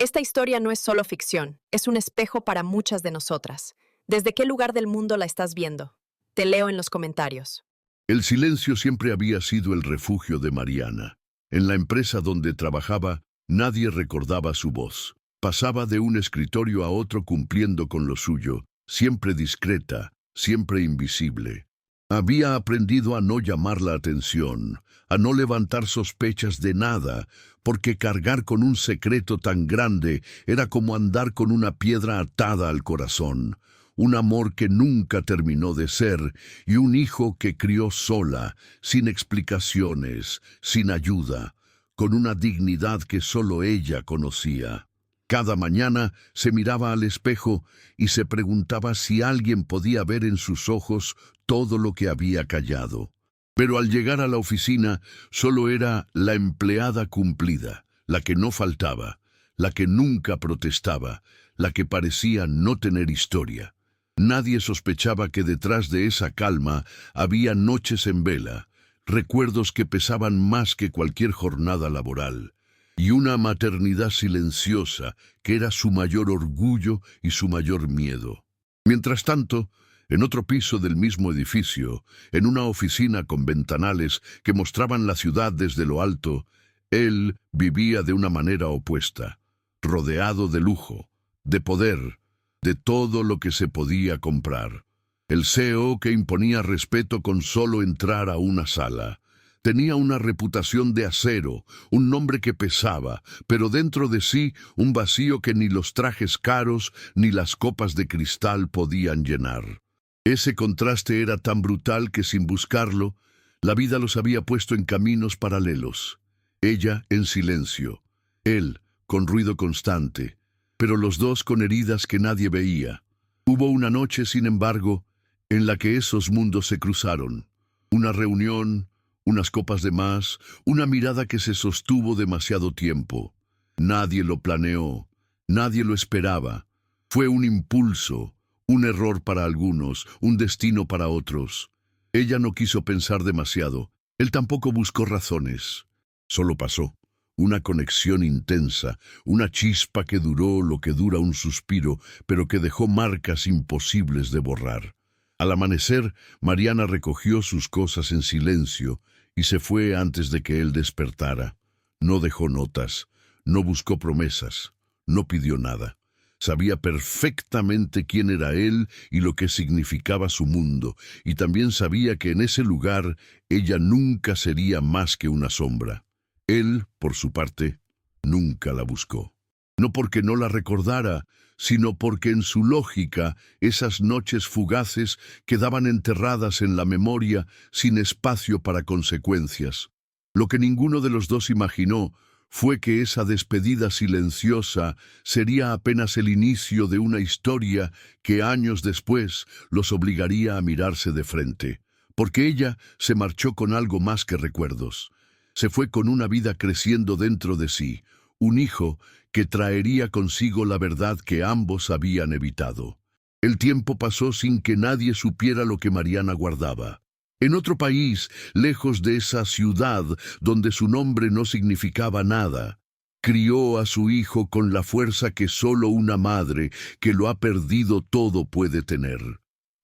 Esta historia no es solo ficción, es un espejo para muchas de nosotras. ¿Desde qué lugar del mundo la estás viendo? Te leo en los comentarios. El silencio siempre había sido el refugio de Mariana. En la empresa donde trabajaba, nadie recordaba su voz. Pasaba de un escritorio a otro cumpliendo con lo suyo, siempre discreta, siempre invisible. Había aprendido a no llamar la atención, a no levantar sospechas de nada, porque cargar con un secreto tan grande era como andar con una piedra atada al corazón. Un amor que nunca terminó de ser y un hijo que crió sola, sin explicaciones, sin ayuda, con una dignidad que solo ella conocía. Cada mañana se miraba al espejo y se preguntaba si alguien podía ver en sus ojos todo lo que había callado. Pero al llegar a la oficina, solo era la empleada cumplida, la que no faltaba, la que nunca protestaba, la que parecía no tener historia. Nadie sospechaba que detrás de esa calma había noches en vela, recuerdos que pesaban más que cualquier jornada laboral, y una maternidad silenciosa que era su mayor orgullo y su mayor miedo. Mientras tanto, en otro piso del mismo edificio, en una oficina con ventanales que mostraban la ciudad desde lo alto, él vivía de una manera opuesta, rodeado de lujo, de poder, de todo lo que se podía comprar. El CEO que imponía respeto con solo entrar a una sala. Tenía una reputación de acero, un nombre que pesaba, pero dentro de sí un vacío que ni los trajes caros ni las copas de cristal podían llenar. Ese contraste era tan brutal que sin buscarlo, la vida los había puesto en caminos paralelos. Ella en silencio, él con ruido constante, pero los dos con heridas que nadie veía. Hubo una noche, sin embargo, en la que esos mundos se cruzaron. Una reunión, unas copas de más, una mirada que se sostuvo demasiado tiempo. Nadie lo planeó, nadie lo esperaba. Fue un impulso, un error para algunos, un destino para otros. Ella no quiso pensar demasiado, él tampoco buscó razones. Solo pasó. Una conexión intensa, una chispa que duró lo que dura un suspiro, pero que dejó marcas imposibles de borrar. Al amanecer, Mariana recogió sus cosas en silencio y se fue antes de que él despertara. No dejó notas, no buscó promesas, no pidió nada. Sabía perfectamente quién era él y lo que significaba su mundo, y también sabía que en ese lugar ella nunca sería más que una sombra. Él, por su parte, nunca la buscó. No porque no la recordara, sino porque en su lógica esas noches fugaces quedaban enterradas en la memoria sin espacio para consecuencias. Lo que ninguno de los dos imaginó fue que esa despedida silenciosa sería apenas el inicio de una historia que años después los obligaría a mirarse de frente, porque ella se marchó con algo más que recuerdos. Se fue con una vida creciendo dentro de sí, un hijo que traería consigo la verdad que ambos habían evitado. El tiempo pasó sin que nadie supiera lo que Mariana guardaba. En otro país, lejos de esa ciudad donde su nombre no significaba nada, crió a su hijo con la fuerza que solo una madre que lo ha perdido todo puede tener.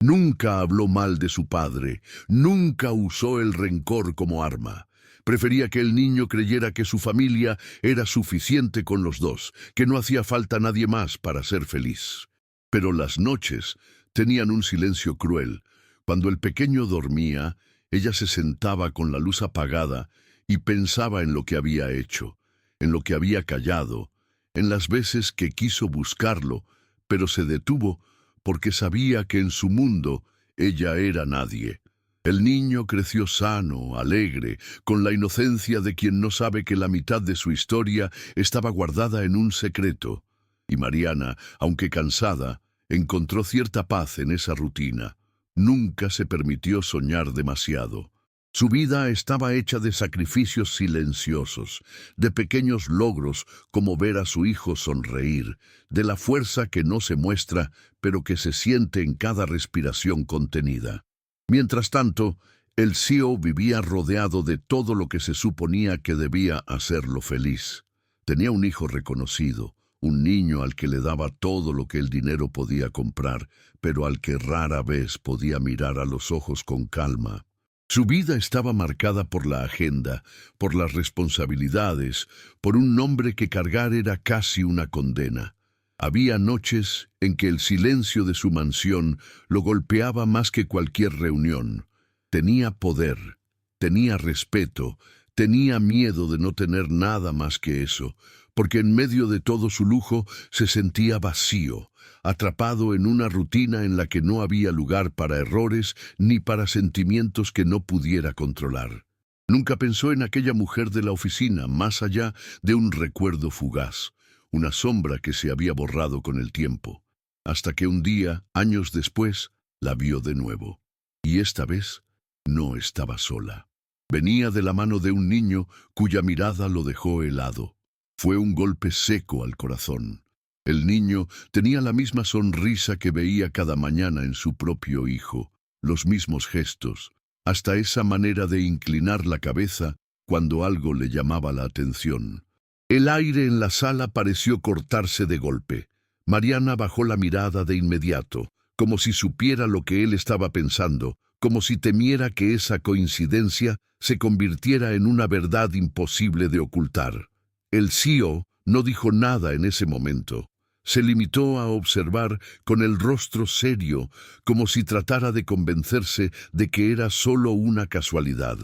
Nunca habló mal de su padre, nunca usó el rencor como arma. Prefería que el niño creyera que su familia era suficiente con los dos, que no hacía falta nadie más para ser feliz. Pero las noches tenían un silencio cruel. Cuando el pequeño dormía, ella se sentaba con la luz apagada y pensaba en lo que había hecho, en lo que había callado, en las veces que quiso buscarlo, pero se detuvo porque sabía que en su mundo ella era nadie. El niño creció sano, alegre, con la inocencia de quien no sabe que la mitad de su historia estaba guardada en un secreto. Y Mariana, aunque cansada, encontró cierta paz en esa rutina. Nunca se permitió soñar demasiado. Su vida estaba hecha de sacrificios silenciosos, de pequeños logros como ver a su hijo sonreír, de la fuerza que no se muestra, pero que se siente en cada respiración contenida. Mientras tanto, el CEO vivía rodeado de todo lo que se suponía que debía hacerlo feliz. Tenía un hijo reconocido, un niño al que le daba todo lo que el dinero podía comprar, pero al que rara vez podía mirar a los ojos con calma. Su vida estaba marcada por la agenda, por las responsabilidades, por un nombre que cargar era casi una condena. Había noches en que el silencio de su mansión lo golpeaba más que cualquier reunión. Tenía poder, tenía respeto, tenía miedo de no tener nada más que eso, porque en medio de todo su lujo se sentía vacío, atrapado en una rutina en la que no había lugar para errores ni para sentimientos que no pudiera controlar. Nunca pensó en aquella mujer de la oficina, más allá de un recuerdo fugaz, una sombra que se había borrado con el tiempo, hasta que un día, años después, la vio de nuevo. Y esta vez no estaba sola. Venía de la mano de un niño cuya mirada lo dejó helado. Fue un golpe seco al corazón. El niño tenía la misma sonrisa que veía cada mañana en su propio hijo, los mismos gestos, hasta esa manera de inclinar la cabeza cuando algo le llamaba la atención. El aire en la sala pareció cortarse de golpe. Mariana bajó la mirada de inmediato, como si supiera lo que él estaba pensando, como si temiera que esa coincidencia se convirtiera en una verdad imposible de ocultar. El CEO no dijo nada en ese momento. Se limitó a observar con el rostro serio, como si tratara de convencerse de que era solo una casualidad.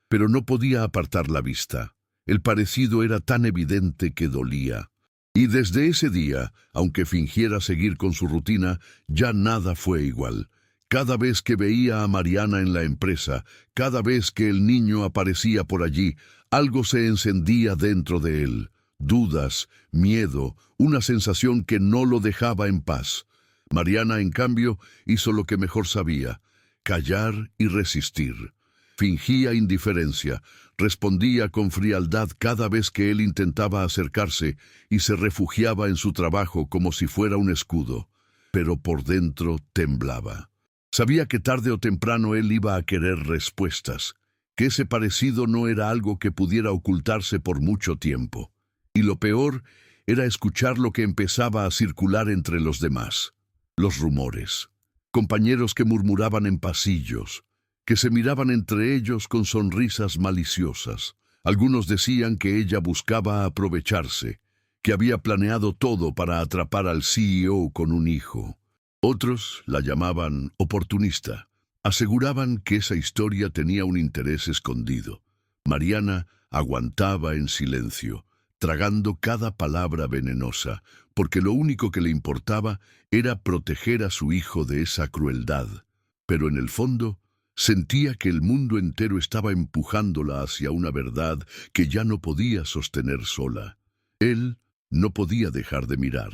Pero no podía apartar la vista. El parecido era tan evidente que dolía. Y desde ese día, aunque fingiera seguir con su rutina, ya nada fue igual. Cada vez que veía a Mariana en la empresa, cada vez que el niño aparecía por allí, algo se encendía dentro de él. Dudas, miedo, una sensación que no lo dejaba en paz. Mariana, en cambio, hizo lo que mejor sabía: callar y resistir. Fingía indiferencia, respondía con frialdad cada vez que él intentaba acercarse y se refugiaba en su trabajo como si fuera un escudo. Pero por dentro temblaba. Sabía que tarde o temprano él iba a querer respuestas, que ese parecido no era algo que pudiera ocultarse por mucho tiempo. Y lo peor era escuchar lo que empezaba a circular entre los demás. Los rumores. Compañeros que murmuraban en pasillos, que se miraban entre ellos con sonrisas maliciosas. Algunos decían que ella buscaba aprovecharse, que había planeado todo para atrapar al CEO con un hijo. Otros la llamaban oportunista. Aseguraban que esa historia tenía un interés escondido. Mariana aguantaba en silencio, tragando cada palabra venenosa, porque lo único que le importaba era proteger a su hijo de esa crueldad. Pero en el fondo, sentía que el mundo entero estaba empujándola hacia una verdad que ya no podía sostener sola. Él no podía dejar de mirar.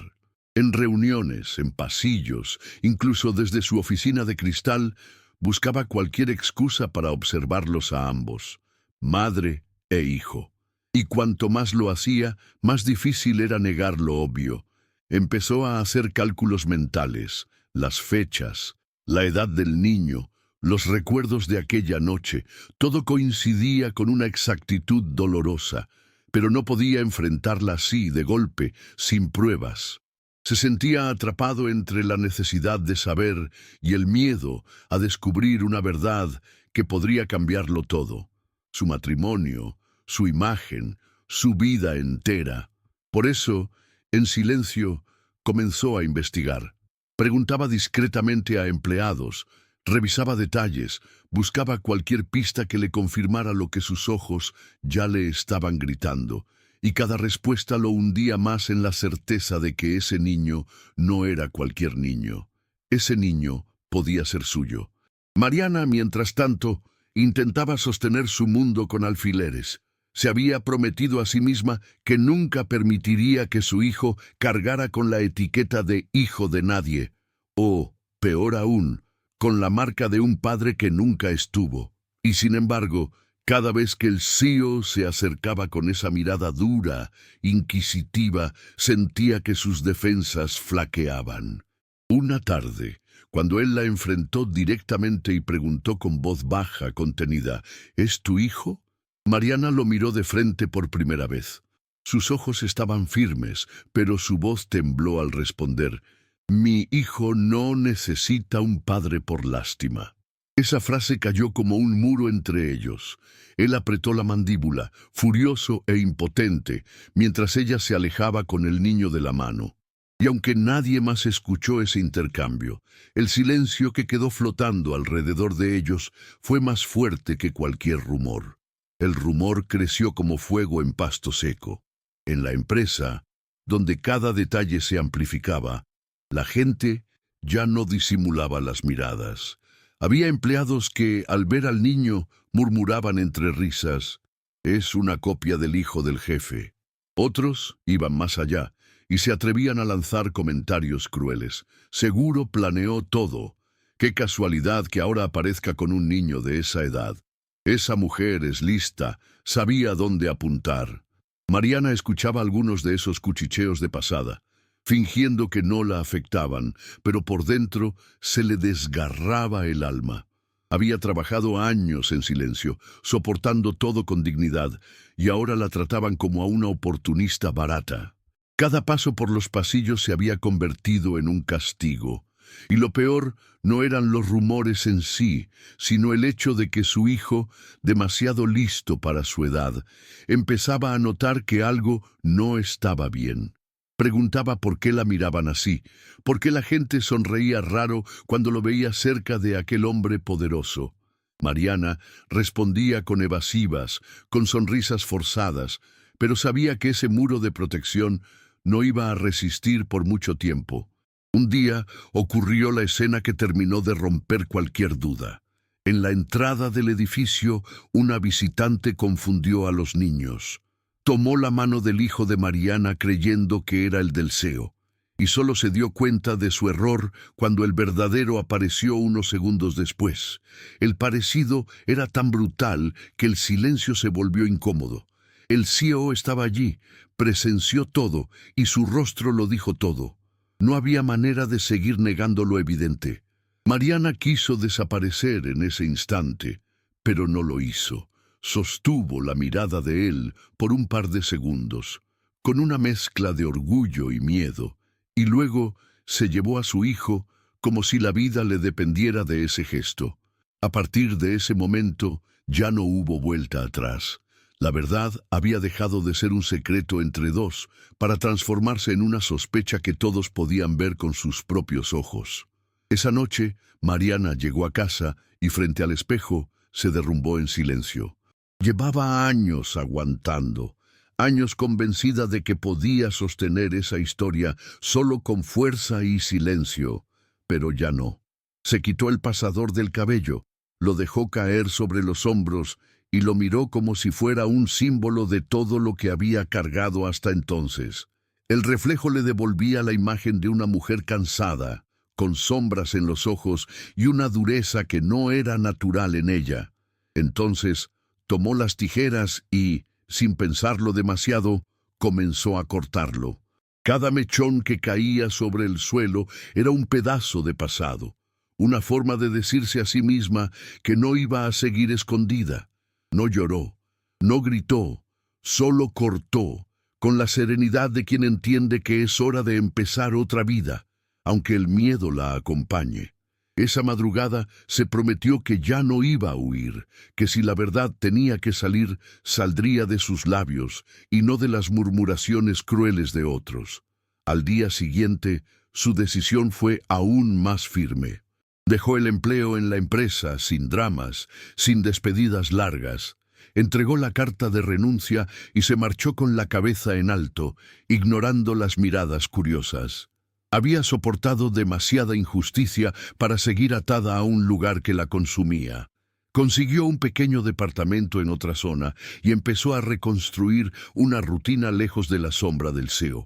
En reuniones, en pasillos, incluso desde su oficina de cristal, buscaba cualquier excusa para observarlos a ambos, madre e hijo. Y cuanto más lo hacía, más difícil era negar lo obvio. Empezó a hacer cálculos mentales, las fechas, la edad del niño, los recuerdos de aquella noche. Todo coincidía con una exactitud dolorosa, pero no podía enfrentarla así, de golpe, sin pruebas. Se sentía atrapado entre la necesidad de saber y el miedo a descubrir una verdad que podría cambiarlo todo. Su matrimonio, su imagen, su vida entera. Por eso, en silencio, comenzó a investigar. Preguntaba discretamente a empleados, revisaba detalles, buscaba cualquier pista que le confirmara lo que sus ojos ya le estaban gritando. Y cada respuesta lo hundía más en la certeza de que ese niño no era cualquier niño. Ese niño podía ser suyo. Mariana, mientras tanto, intentaba sostener su mundo con alfileres. Se había prometido a sí misma que nunca permitiría que su hijo cargara con la etiqueta de hijo de nadie, o, peor aún, con la marca de un padre que nunca estuvo. Y sin embargo, cada vez que el CEO se acercaba con esa mirada dura, inquisitiva, sentía que sus defensas flaqueaban. Una tarde, cuando él la enfrentó directamente y preguntó con voz baja, contenida, ¿es tu hijo? Mariana lo miró de frente por primera vez. Sus ojos estaban firmes, pero su voz tembló al responder: «Mi hijo no necesita un padre por lástima». Esa frase cayó como un muro entre ellos. Él apretó la mandíbula, furioso e impotente, mientras ella se alejaba con el niño de la mano. Y aunque nadie más escuchó ese intercambio, el silencio que quedó flotando alrededor de ellos fue más fuerte que cualquier rumor. El rumor creció como fuego en pasto seco. En la empresa, donde cada detalle se amplificaba, la gente ya no disimulaba las miradas. Había empleados que, al ver al niño, murmuraban entre risas: «Es una copia del hijo del jefe». Otros iban más allá y se atrevían a lanzar comentarios crueles. «Seguro planeó todo. Qué casualidad que ahora aparezca con un niño de esa edad. Esa mujer es lista, sabía dónde apuntar». Mariana escuchaba algunos de esos cuchicheos de pasada, fingiendo que no la afectaban, pero por dentro se le desgarraba el alma. Había trabajado años en silencio, soportando todo con dignidad, y ahora la trataban como a una oportunista barata. Cada paso por los pasillos se había convertido en un castigo. Y lo peor no eran los rumores en sí, sino el hecho de que su hijo, demasiado listo para su edad, empezaba a notar que algo no estaba bien. Preguntaba por qué la miraban así, por qué la gente sonreía raro cuando lo veía cerca de aquel hombre poderoso. Mariana respondía con evasivas, con sonrisas forzadas, pero sabía que ese muro de protección no iba a resistir por mucho tiempo. Un día ocurrió la escena que terminó de romper cualquier duda. En la entrada del edificio, una visitante confundió a los niños. Tomó la mano del hijo de Mariana creyendo que era el del CEO, y solo se dio cuenta de su error cuando el verdadero apareció unos segundos después. El parecido era tan brutal que el silencio se volvió incómodo. El CEO estaba allí, presenció todo, y su rostro lo dijo todo. No había manera de seguir negando lo evidente. Mariana quiso desaparecer en ese instante, pero no lo hizo. Sostuvo la mirada de él por un par de segundos, con una mezcla de orgullo y miedo, y luego se llevó a su hijo como si la vida le dependiera de ese gesto. A partir de ese momento ya no hubo vuelta atrás. La verdad había dejado de ser un secreto entre dos para transformarse en una sospecha que todos podían ver con sus propios ojos. Esa noche, Mariana llegó a casa y frente al espejo se derrumbó en silencio. Llevaba años aguantando, años convencida de que podía sostener esa historia solo con fuerza y silencio, pero ya no. Se quitó el pasador del cabello, lo dejó caer sobre los hombros y lo miró como si fuera un símbolo de todo lo que había cargado hasta entonces. El reflejo le devolvía la imagen de una mujer cansada, con sombras en los ojos y una dureza que no era natural en ella. Entonces, tomó las tijeras y, sin pensarlo demasiado, comenzó a cortarlo. Cada mechón que caía sobre el suelo era un pedazo de pasado, una forma de decirse a sí misma que no iba a seguir escondida. No lloró, no gritó, solo cortó, con la serenidad de quien entiende que es hora de empezar otra vida, aunque el miedo la acompañe. Esa madrugada se prometió que ya no iba a huir, que si la verdad tenía que salir, saldría de sus labios y no de las murmuraciones crueles de otros. Al día siguiente, su decisión fue aún más firme. Dejó el empleo en la empresa sin dramas, sin despedidas largas. Entregó la carta de renuncia y se marchó con la cabeza en alto, ignorando las miradas curiosas. Había soportado demasiada injusticia para seguir atada a un lugar que la consumía. Consiguió un pequeño departamento en otra zona y empezó a reconstruir una rutina lejos de la sombra del CEO.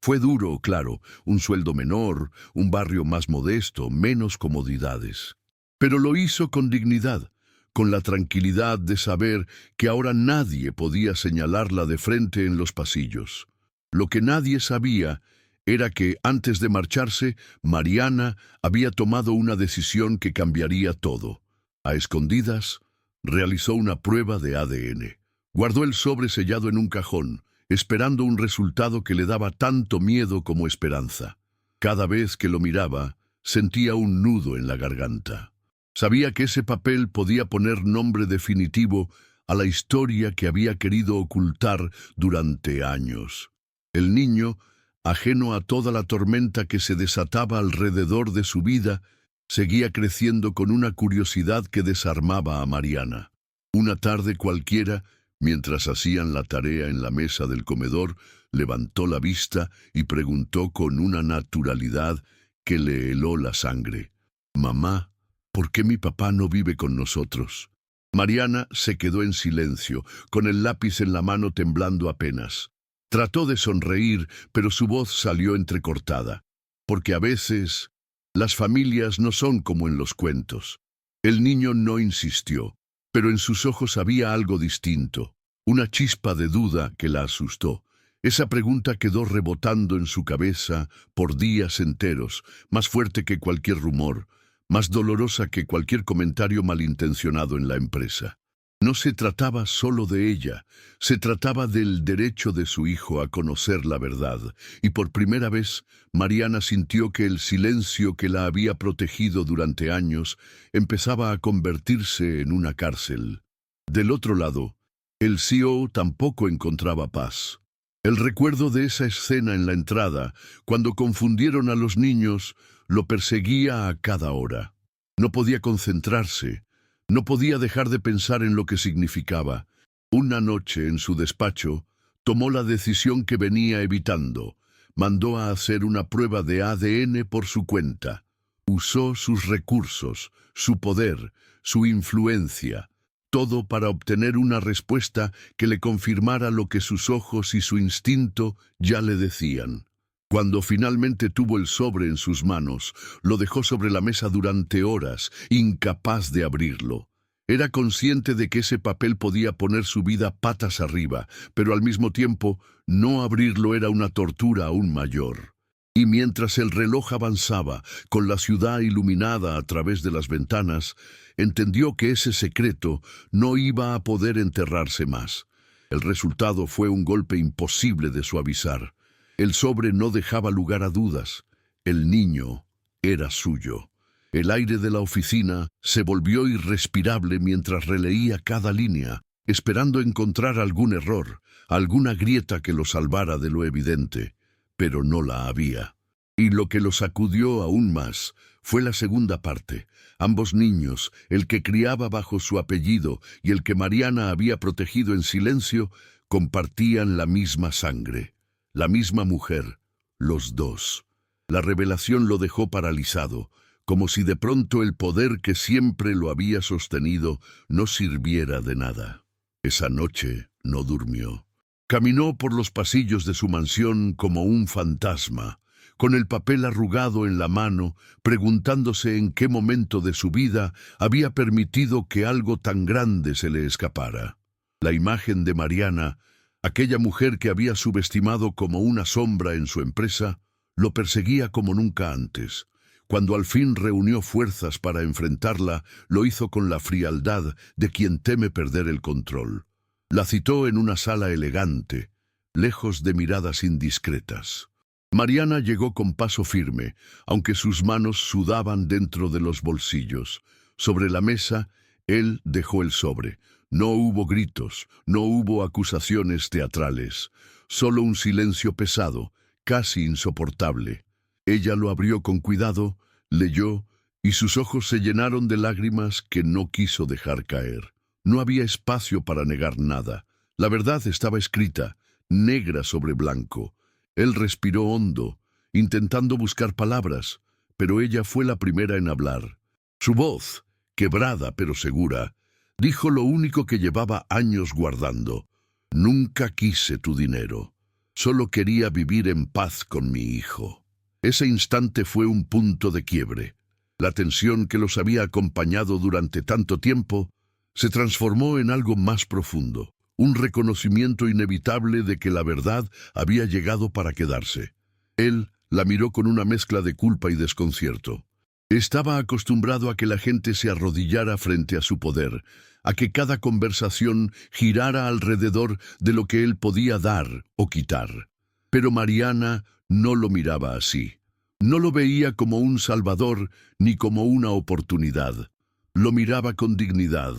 Fue duro, claro, un sueldo menor, un barrio más modesto, menos comodidades. Pero lo hizo con dignidad, con la tranquilidad de saber que ahora nadie podía señalarla de frente en los pasillos. Lo que nadie sabía era que, antes de marcharse, Mariana había tomado una decisión que cambiaría todo. A escondidas, realizó una prueba de ADN. Guardó el sobre sellado en un cajón, esperando un resultado que le daba tanto miedo como esperanza. Cada vez que lo miraba, sentía un nudo en la garganta. Sabía que ese papel podía poner nombre definitivo a la historia que había querido ocultar durante años. El niño, ajeno a toda la tormenta que se desataba alrededor de su vida, seguía creciendo con una curiosidad que desarmaba a Mariana. Una tarde cualquiera, mientras hacían la tarea en la mesa del comedor, levantó la vista y preguntó con una naturalidad que le heló la sangre: «Mamá, ¿por qué mi papá no vive con nosotros?». Mariana se quedó en silencio, con el lápiz en la mano temblando apenas. Trató de sonreír, pero su voz salió entrecortada. Porque a veces las familias no son como en los cuentos. El niño no insistió, pero en sus ojos había algo distinto, una chispa de duda que la asustó. Esa pregunta quedó rebotando en su cabeza por días enteros, más fuerte que cualquier rumor, más dolorosa que cualquier comentario malintencionado en la empresa. No se trataba solo de ella, se trataba del derecho de su hijo a conocer la verdad, y por primera vez Mariana sintió que el silencio que la había protegido durante años empezaba a convertirse en una cárcel. Del otro lado, el CEO tampoco encontraba paz. El recuerdo de esa escena en la entrada, cuando confundieron a los niños, lo perseguía a cada hora. No podía concentrarse. No podía dejar de pensar en lo que significaba. Una noche, en su despacho, tomó la decisión que venía evitando. Mandó a hacer una prueba de ADN por su cuenta. Usó sus recursos, su poder, su influencia, todo para obtener una respuesta que le confirmara lo que sus ojos y su instinto ya le decían. Cuando finalmente tuvo el sobre en sus manos, lo dejó sobre la mesa durante horas, incapaz de abrirlo. Era consciente de que ese papel podía poner su vida patas arriba, pero al mismo tiempo, no abrirlo era una tortura aún mayor. Y mientras el reloj avanzaba, con la ciudad iluminada a través de las ventanas, entendió que ese secreto no iba a poder enterrarse más. El resultado fue un golpe imposible de suavizar. El sobre no dejaba lugar a dudas. El niño era suyo. El aire de la oficina se volvió irrespirable mientras releía cada línea, esperando encontrar algún error, alguna grieta que lo salvara de lo evidente. Pero no la había. Y lo que lo sacudió aún más fue la segunda parte. Ambos niños, el que criaba bajo su apellido y el que Mariana había protegido en silencio, compartían la misma sangre. La misma mujer, los dos. La revelación lo dejó paralizado, como si de pronto el poder que siempre lo había sostenido no sirviera de nada. Esa noche no durmió. Caminó por los pasillos de su mansión como un fantasma, con el papel arrugado en la mano, preguntándose en qué momento de su vida había permitido que algo tan grande se le escapara. La imagen de Mariana, aquella mujer que había subestimado como una sombra en su empresa, lo perseguía como nunca antes. Cuando al fin reunió fuerzas para enfrentarla, lo hizo con la frialdad de quien teme perder el control. La citó en una sala elegante, lejos de miradas indiscretas. Mariana llegó con paso firme, aunque sus manos sudaban dentro de los bolsillos. Sobre la mesa, él dejó el sobre. No hubo gritos, no hubo acusaciones teatrales, solo un silencio pesado, casi insoportable. Ella lo abrió con cuidado, leyó, y sus ojos se llenaron de lágrimas que no quiso dejar caer. No había espacio para negar nada. La verdad estaba escrita, negra sobre blanco. Él respiró hondo, intentando buscar palabras, pero ella fue la primera en hablar. Su voz, quebrada pero segura, dijo lo único que llevaba años guardando. Nunca quise tu dinero. Solo quería vivir en paz con mi hijo. Ese instante fue un punto de quiebre. La tensión que los había acompañado durante tanto tiempo se transformó en algo más profundo, un reconocimiento inevitable de que la verdad había llegado para quedarse. Él la miró con una mezcla de culpa y desconcierto. Estaba acostumbrado a que la gente se arrodillara frente a su poder, a que cada conversación girara alrededor de lo que él podía dar o quitar. Pero Mariana no lo miraba así. No lo veía como un salvador ni como una oportunidad. Lo miraba con dignidad,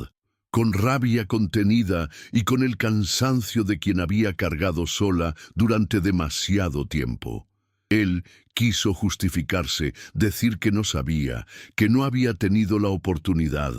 con rabia contenida y con el cansancio de quien había cargado sola durante demasiado tiempo. Él quiso justificarse, decir que no sabía, que no había tenido la oportunidad,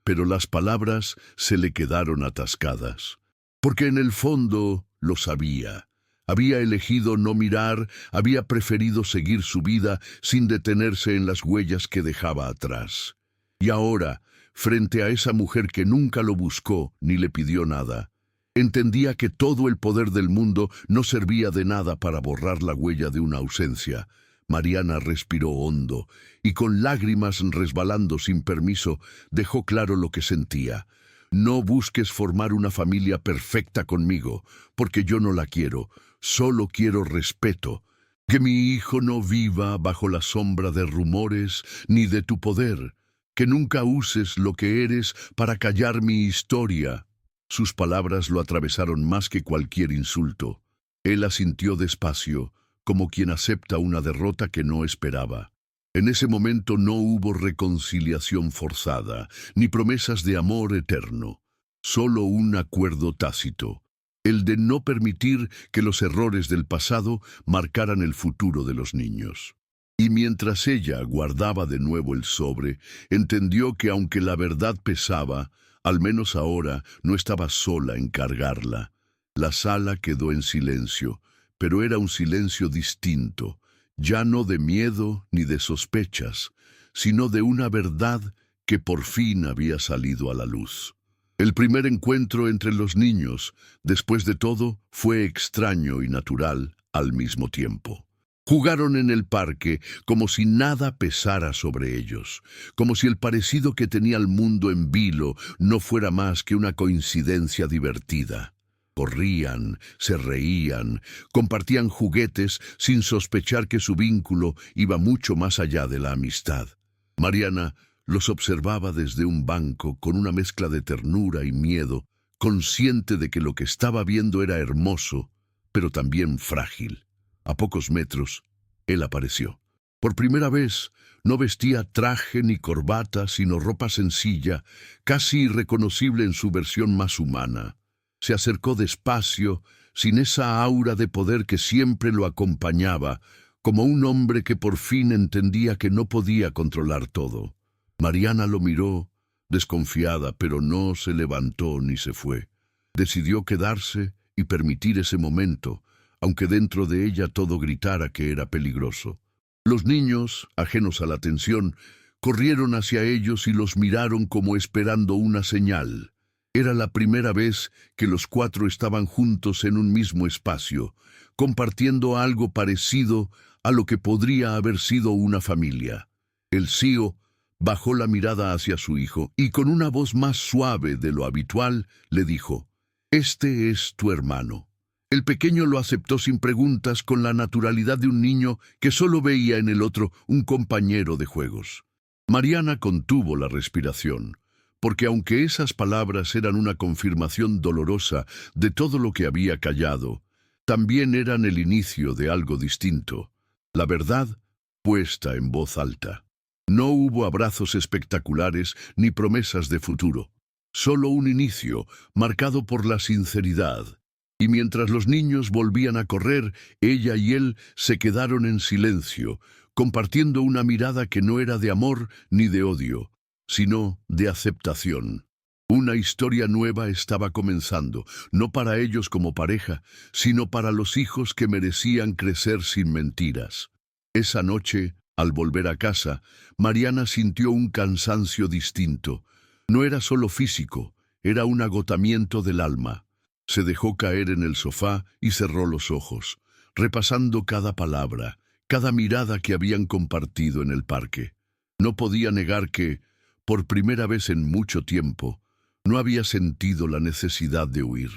pero las palabras se le quedaron atascadas. Porque en el fondo lo sabía. Había elegido no mirar, había preferido seguir su vida sin detenerse en las huellas que dejaba atrás. Y ahora, frente a esa mujer que nunca lo buscó ni le pidió nada, entendía que todo el poder del mundo no servía de nada para borrar la huella de una ausencia. Mariana respiró hondo y con lágrimas resbalando sin permiso dejó claro lo que sentía. No busques formar una familia perfecta conmigo, porque yo no la quiero. Solo quiero respeto. Que mi hijo no viva bajo la sombra de rumores ni de tu poder. Que nunca uses lo que eres para callar mi historia. Sus palabras lo atravesaron más que cualquier insulto. Él asintió despacio, como quien acepta una derrota que no esperaba. En ese momento no hubo reconciliación forzada, ni promesas de amor eterno. Solo un acuerdo tácito, el de no permitir que los errores del pasado marcaran el futuro de los niños. Y mientras ella guardaba de nuevo el sobre, entendió que aunque la verdad pesaba, al menos ahora no estaba sola en cargarla. La sala quedó en silencio, pero era un silencio distinto, ya no de miedo ni de sospechas, sino de una verdad que por fin había salido a la luz. El primer encuentro entre los niños, después de todo, fue extraño y natural al mismo tiempo. Jugaron en el parque como si nada pesara sobre ellos, como si el parecido que tenía el mundo en vilo no fuera más que una coincidencia divertida. Corrían, se reían, compartían juguetes sin sospechar que su vínculo iba mucho más allá de la amistad. Mariana los observaba desde un banco con una mezcla de ternura y miedo, consciente de que lo que estaba viendo era hermoso, pero también frágil. A pocos metros, él apareció. Por primera vez, no vestía traje ni corbata, sino ropa sencilla, casi irreconocible en su versión más humana. Se acercó despacio, sin esa aura de poder que siempre lo acompañaba, como un hombre que por fin entendía que no podía controlar todo. Mariana lo miró, desconfiada, pero no se levantó ni se fue. Decidió quedarse y permitir ese momento, aunque dentro de ella todo gritara que era peligroso. Los niños, ajenos a la atención, corrieron hacia ellos y los miraron como esperando una señal. Era la primera vez que los cuatro estaban juntos en un mismo espacio, compartiendo algo parecido a lo que podría haber sido una familia. El CIO bajó la mirada hacia su hijo y con una voz más suave de lo habitual le dijo: «Este es tu hermano». El pequeño lo aceptó sin preguntas, con la naturalidad de un niño que solo veía en el otro un compañero de juegos. Mariana contuvo la respiración, porque aunque esas palabras eran una confirmación dolorosa de todo lo que había callado, también eran el inicio de algo distinto, la verdad puesta en voz alta. No hubo abrazos espectaculares ni promesas de futuro, solo un inicio marcado por la sinceridad. Y mientras los niños volvían a correr, ella y él se quedaron en silencio, compartiendo una mirada que no era de amor ni de odio, sino de aceptación. Una historia nueva estaba comenzando, no para ellos como pareja, sino para los hijos que merecían crecer sin mentiras. Esa noche, al volver a casa, Mariana sintió un cansancio distinto. No era solo físico, era un agotamiento del alma. Se dejó caer en el sofá y cerró los ojos, repasando cada palabra, cada mirada que habían compartido en el parque. No podía negar que, por primera vez en mucho tiempo, no había sentido la necesidad de huir.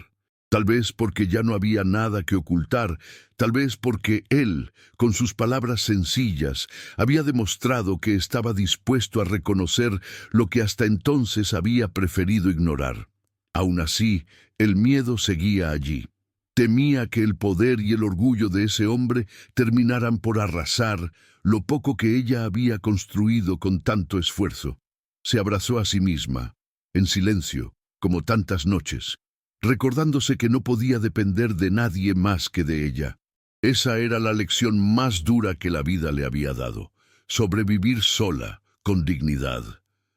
Tal vez porque ya no había nada que ocultar, tal vez porque él, con sus palabras sencillas, había demostrado que estaba dispuesto a reconocer lo que hasta entonces había preferido ignorar. Aún así, el miedo seguía allí. Temía que el poder y el orgullo de ese hombre terminaran por arrasar lo poco que ella había construido con tanto esfuerzo. Se abrazó a sí misma, en silencio, como tantas noches, recordándose que no podía depender de nadie más que de ella. Esa era la lección más dura que la vida le había dado: sobrevivir sola, con dignidad.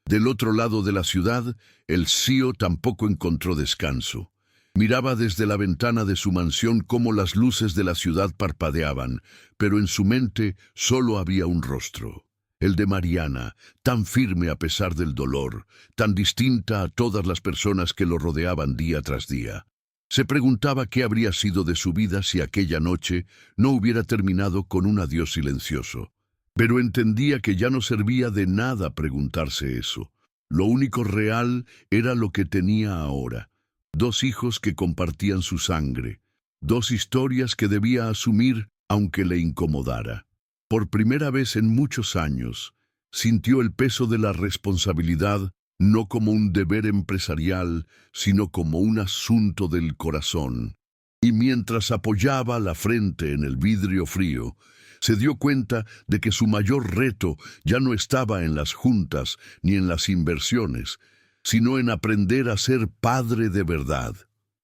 Del otro lado de la ciudad, el CIO tampoco encontró descanso. Miraba desde la ventana de su mansión cómo las luces de la ciudad parpadeaban, pero en su mente solo había un rostro: el de Mariana, tan firme a pesar del dolor, tan distinta a todas las personas que lo rodeaban día tras día. Se preguntaba qué habría sido de su vida si aquella noche no hubiera terminado con un adiós silencioso. Pero entendía que ya no servía de nada preguntarse eso. Lo único real era lo que tenía ahora: 2 hijos que compartían su sangre, 2 historias que debía asumir aunque le incomodara. Por primera vez en muchos años, sintió el peso de la responsabilidad no como un deber empresarial, sino como un asunto del corazón. Y mientras apoyaba la frente en el vidrio frío, se dio cuenta de que su mayor reto ya no estaba en las juntas ni en las inversiones, sino en aprender a ser padre de verdad.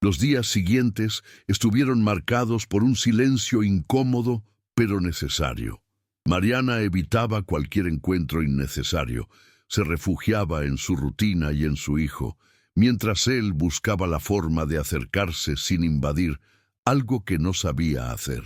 Los días siguientes estuvieron marcados por un silencio incómodo, pero necesario. Mariana evitaba cualquier encuentro innecesario, se refugiaba en su rutina y en su hijo, mientras él buscaba la forma de acercarse sin invadir, algo que no sabía hacer.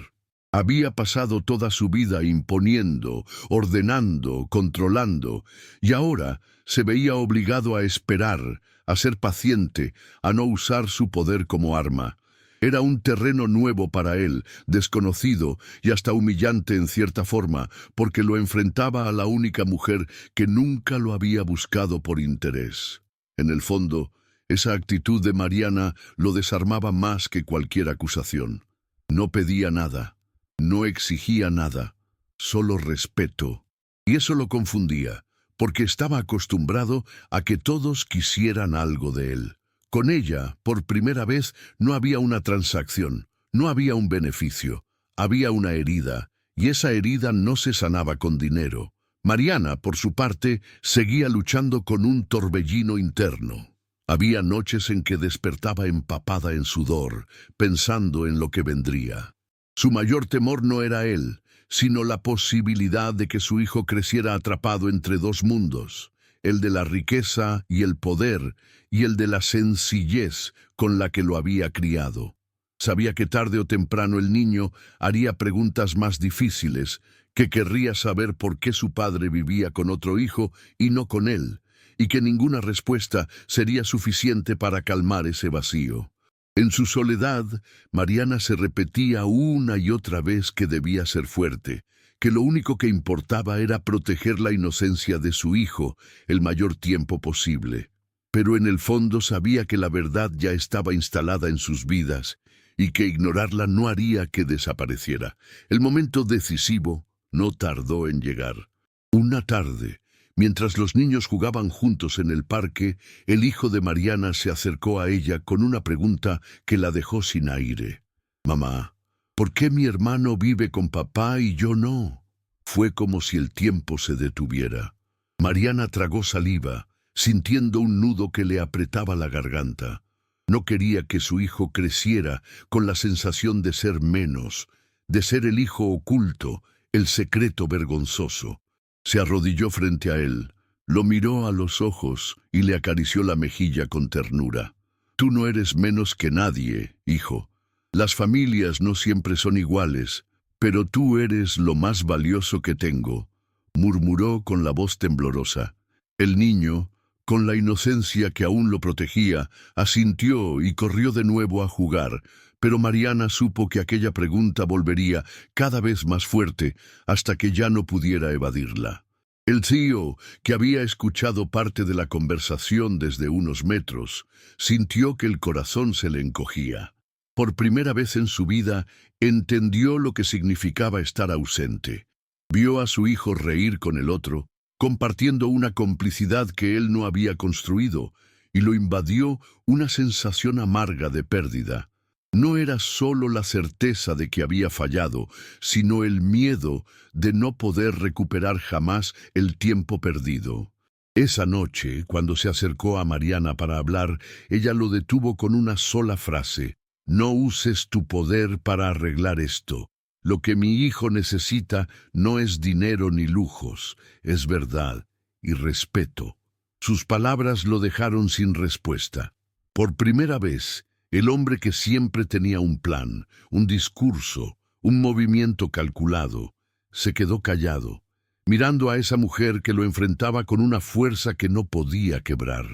Había pasado toda su vida imponiendo, ordenando, controlando, y ahora se veía obligado a esperar, a ser paciente, a no usar su poder como arma. Era un terreno nuevo para él, desconocido y hasta humillante en cierta forma, porque lo enfrentaba a la única mujer que nunca lo había buscado por interés. En el fondo, esa actitud de Mariana lo desarmaba más que cualquier acusación. No pedía nada, no exigía nada, solo respeto. Y eso lo confundía, porque estaba acostumbrado a que todos quisieran algo de él. Con ella, por primera vez, no había una transacción, no había un beneficio, había una herida, y esa herida no se sanaba con dinero. Mariana, por su parte, seguía luchando con un torbellino interno. Había noches en que despertaba empapada en sudor, pensando en lo que vendría. Su mayor temor no era él, sino la posibilidad de que su hijo creciera atrapado entre 2 mundos, el de la riqueza y el poder, y el de la sencillez con la que lo había criado. Sabía que tarde o temprano el niño haría preguntas más difíciles, que querría saber por qué su padre vivía con otro hijo y no con él, y que ninguna respuesta sería suficiente para calmar ese vacío. En su soledad, Mariana se repetía una y otra vez que debía ser fuerte, que lo único que importaba era proteger la inocencia de su hijo el mayor tiempo posible. Pero en el fondo sabía que la verdad ya estaba instalada en sus vidas y que ignorarla no haría que desapareciera. El momento decisivo no tardó en llegar. Una tarde, mientras los niños jugaban juntos en el parque, el hijo de Mariana se acercó a ella con una pregunta que la dejó sin aire. «Mamá, ¿por qué mi hermano vive con papá y yo no?» Fue como si el tiempo se detuviera. Mariana tragó saliva, sintiendo un nudo que le apretaba la garganta. No quería que su hijo creciera con la sensación de ser menos, de ser el hijo oculto, el secreto vergonzoso. Se arrodilló frente a él, lo miró a los ojos y le acarició la mejilla con ternura. «Tú no eres menos que nadie, hijo. Las familias no siempre son iguales, pero tú eres lo más valioso que tengo», murmuró con la voz temblorosa. El niño, con la inocencia que aún lo protegía, asintió y corrió de nuevo a jugar, pero Mariana supo que aquella pregunta volvería cada vez más fuerte hasta que ya no pudiera evadirla. El tío, que había escuchado parte de la conversación desde unos metros, sintió que el corazón se le encogía. Por primera vez en su vida, entendió lo que significaba estar ausente. Vio a su hijo reír con el otro, compartiendo una complicidad que él no había construido, y lo invadió una sensación amarga de pérdida. No era solo la certeza de que había fallado, sino el miedo de no poder recuperar jamás el tiempo perdido. Esa noche, cuando se acercó a Mariana para hablar, ella lo detuvo con una sola frase: «No uses tu poder para arreglar esto. Lo que mi hijo necesita no es dinero ni lujos, es verdad y respeto». Sus palabras lo dejaron sin respuesta. Por primera vez, el hombre que siempre tenía un plan, un discurso, un movimiento calculado, se quedó callado, mirando a esa mujer que lo enfrentaba con una fuerza que no podía quebrar.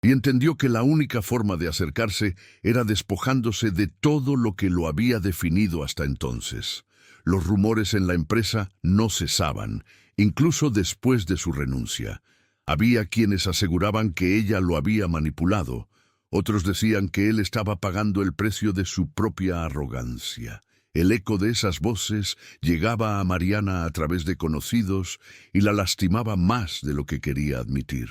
Y entendió que la única forma de acercarse era despojándose de todo lo que lo había definido hasta entonces. Los rumores en la empresa no cesaban, incluso después de su renuncia. Había quienes aseguraban que ella lo había manipulado. Otros decían que él estaba pagando el precio de su propia arrogancia. El eco de esas voces llegaba a Mariana a través de conocidos y la lastimaba más de lo que quería admitir.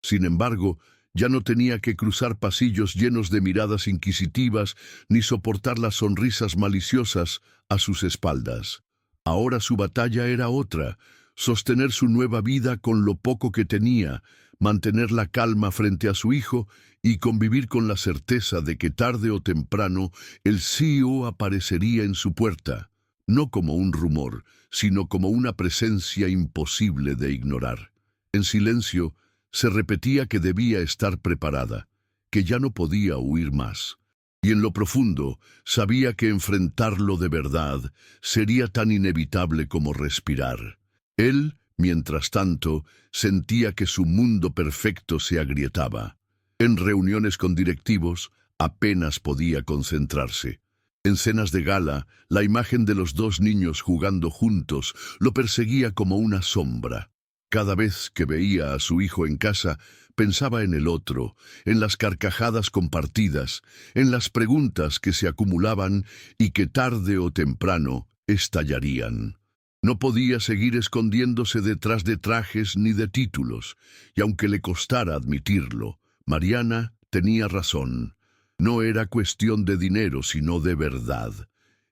Sin embargo, ya no tenía que cruzar pasillos llenos de miradas inquisitivas ni soportar las sonrisas maliciosas a sus espaldas. Ahora su batalla era otra: sostener su nueva vida con lo poco que tenía, mantener la calma frente a su hijo y convivir con la certeza de que tarde o temprano el CEO aparecería en su puerta, no como un rumor, sino como una presencia imposible de ignorar. En silencio, se repetía que debía estar preparada, que ya no podía huir más. Y en lo profundo, sabía que enfrentarlo de verdad sería tan inevitable como respirar. Él, mientras tanto, sentía que su mundo perfecto se agrietaba. En reuniones con directivos, apenas podía concentrarse. En cenas de gala, la imagen de los dos niños jugando juntos lo perseguía como una sombra. Cada vez que veía a su hijo en casa, pensaba en el otro, en las carcajadas compartidas, en las preguntas que se acumulaban y que tarde o temprano estallarían. No podía seguir escondiéndose detrás de trajes ni de títulos, y aunque le costara admitirlo, Mariana tenía razón. No era cuestión de dinero, sino de verdad.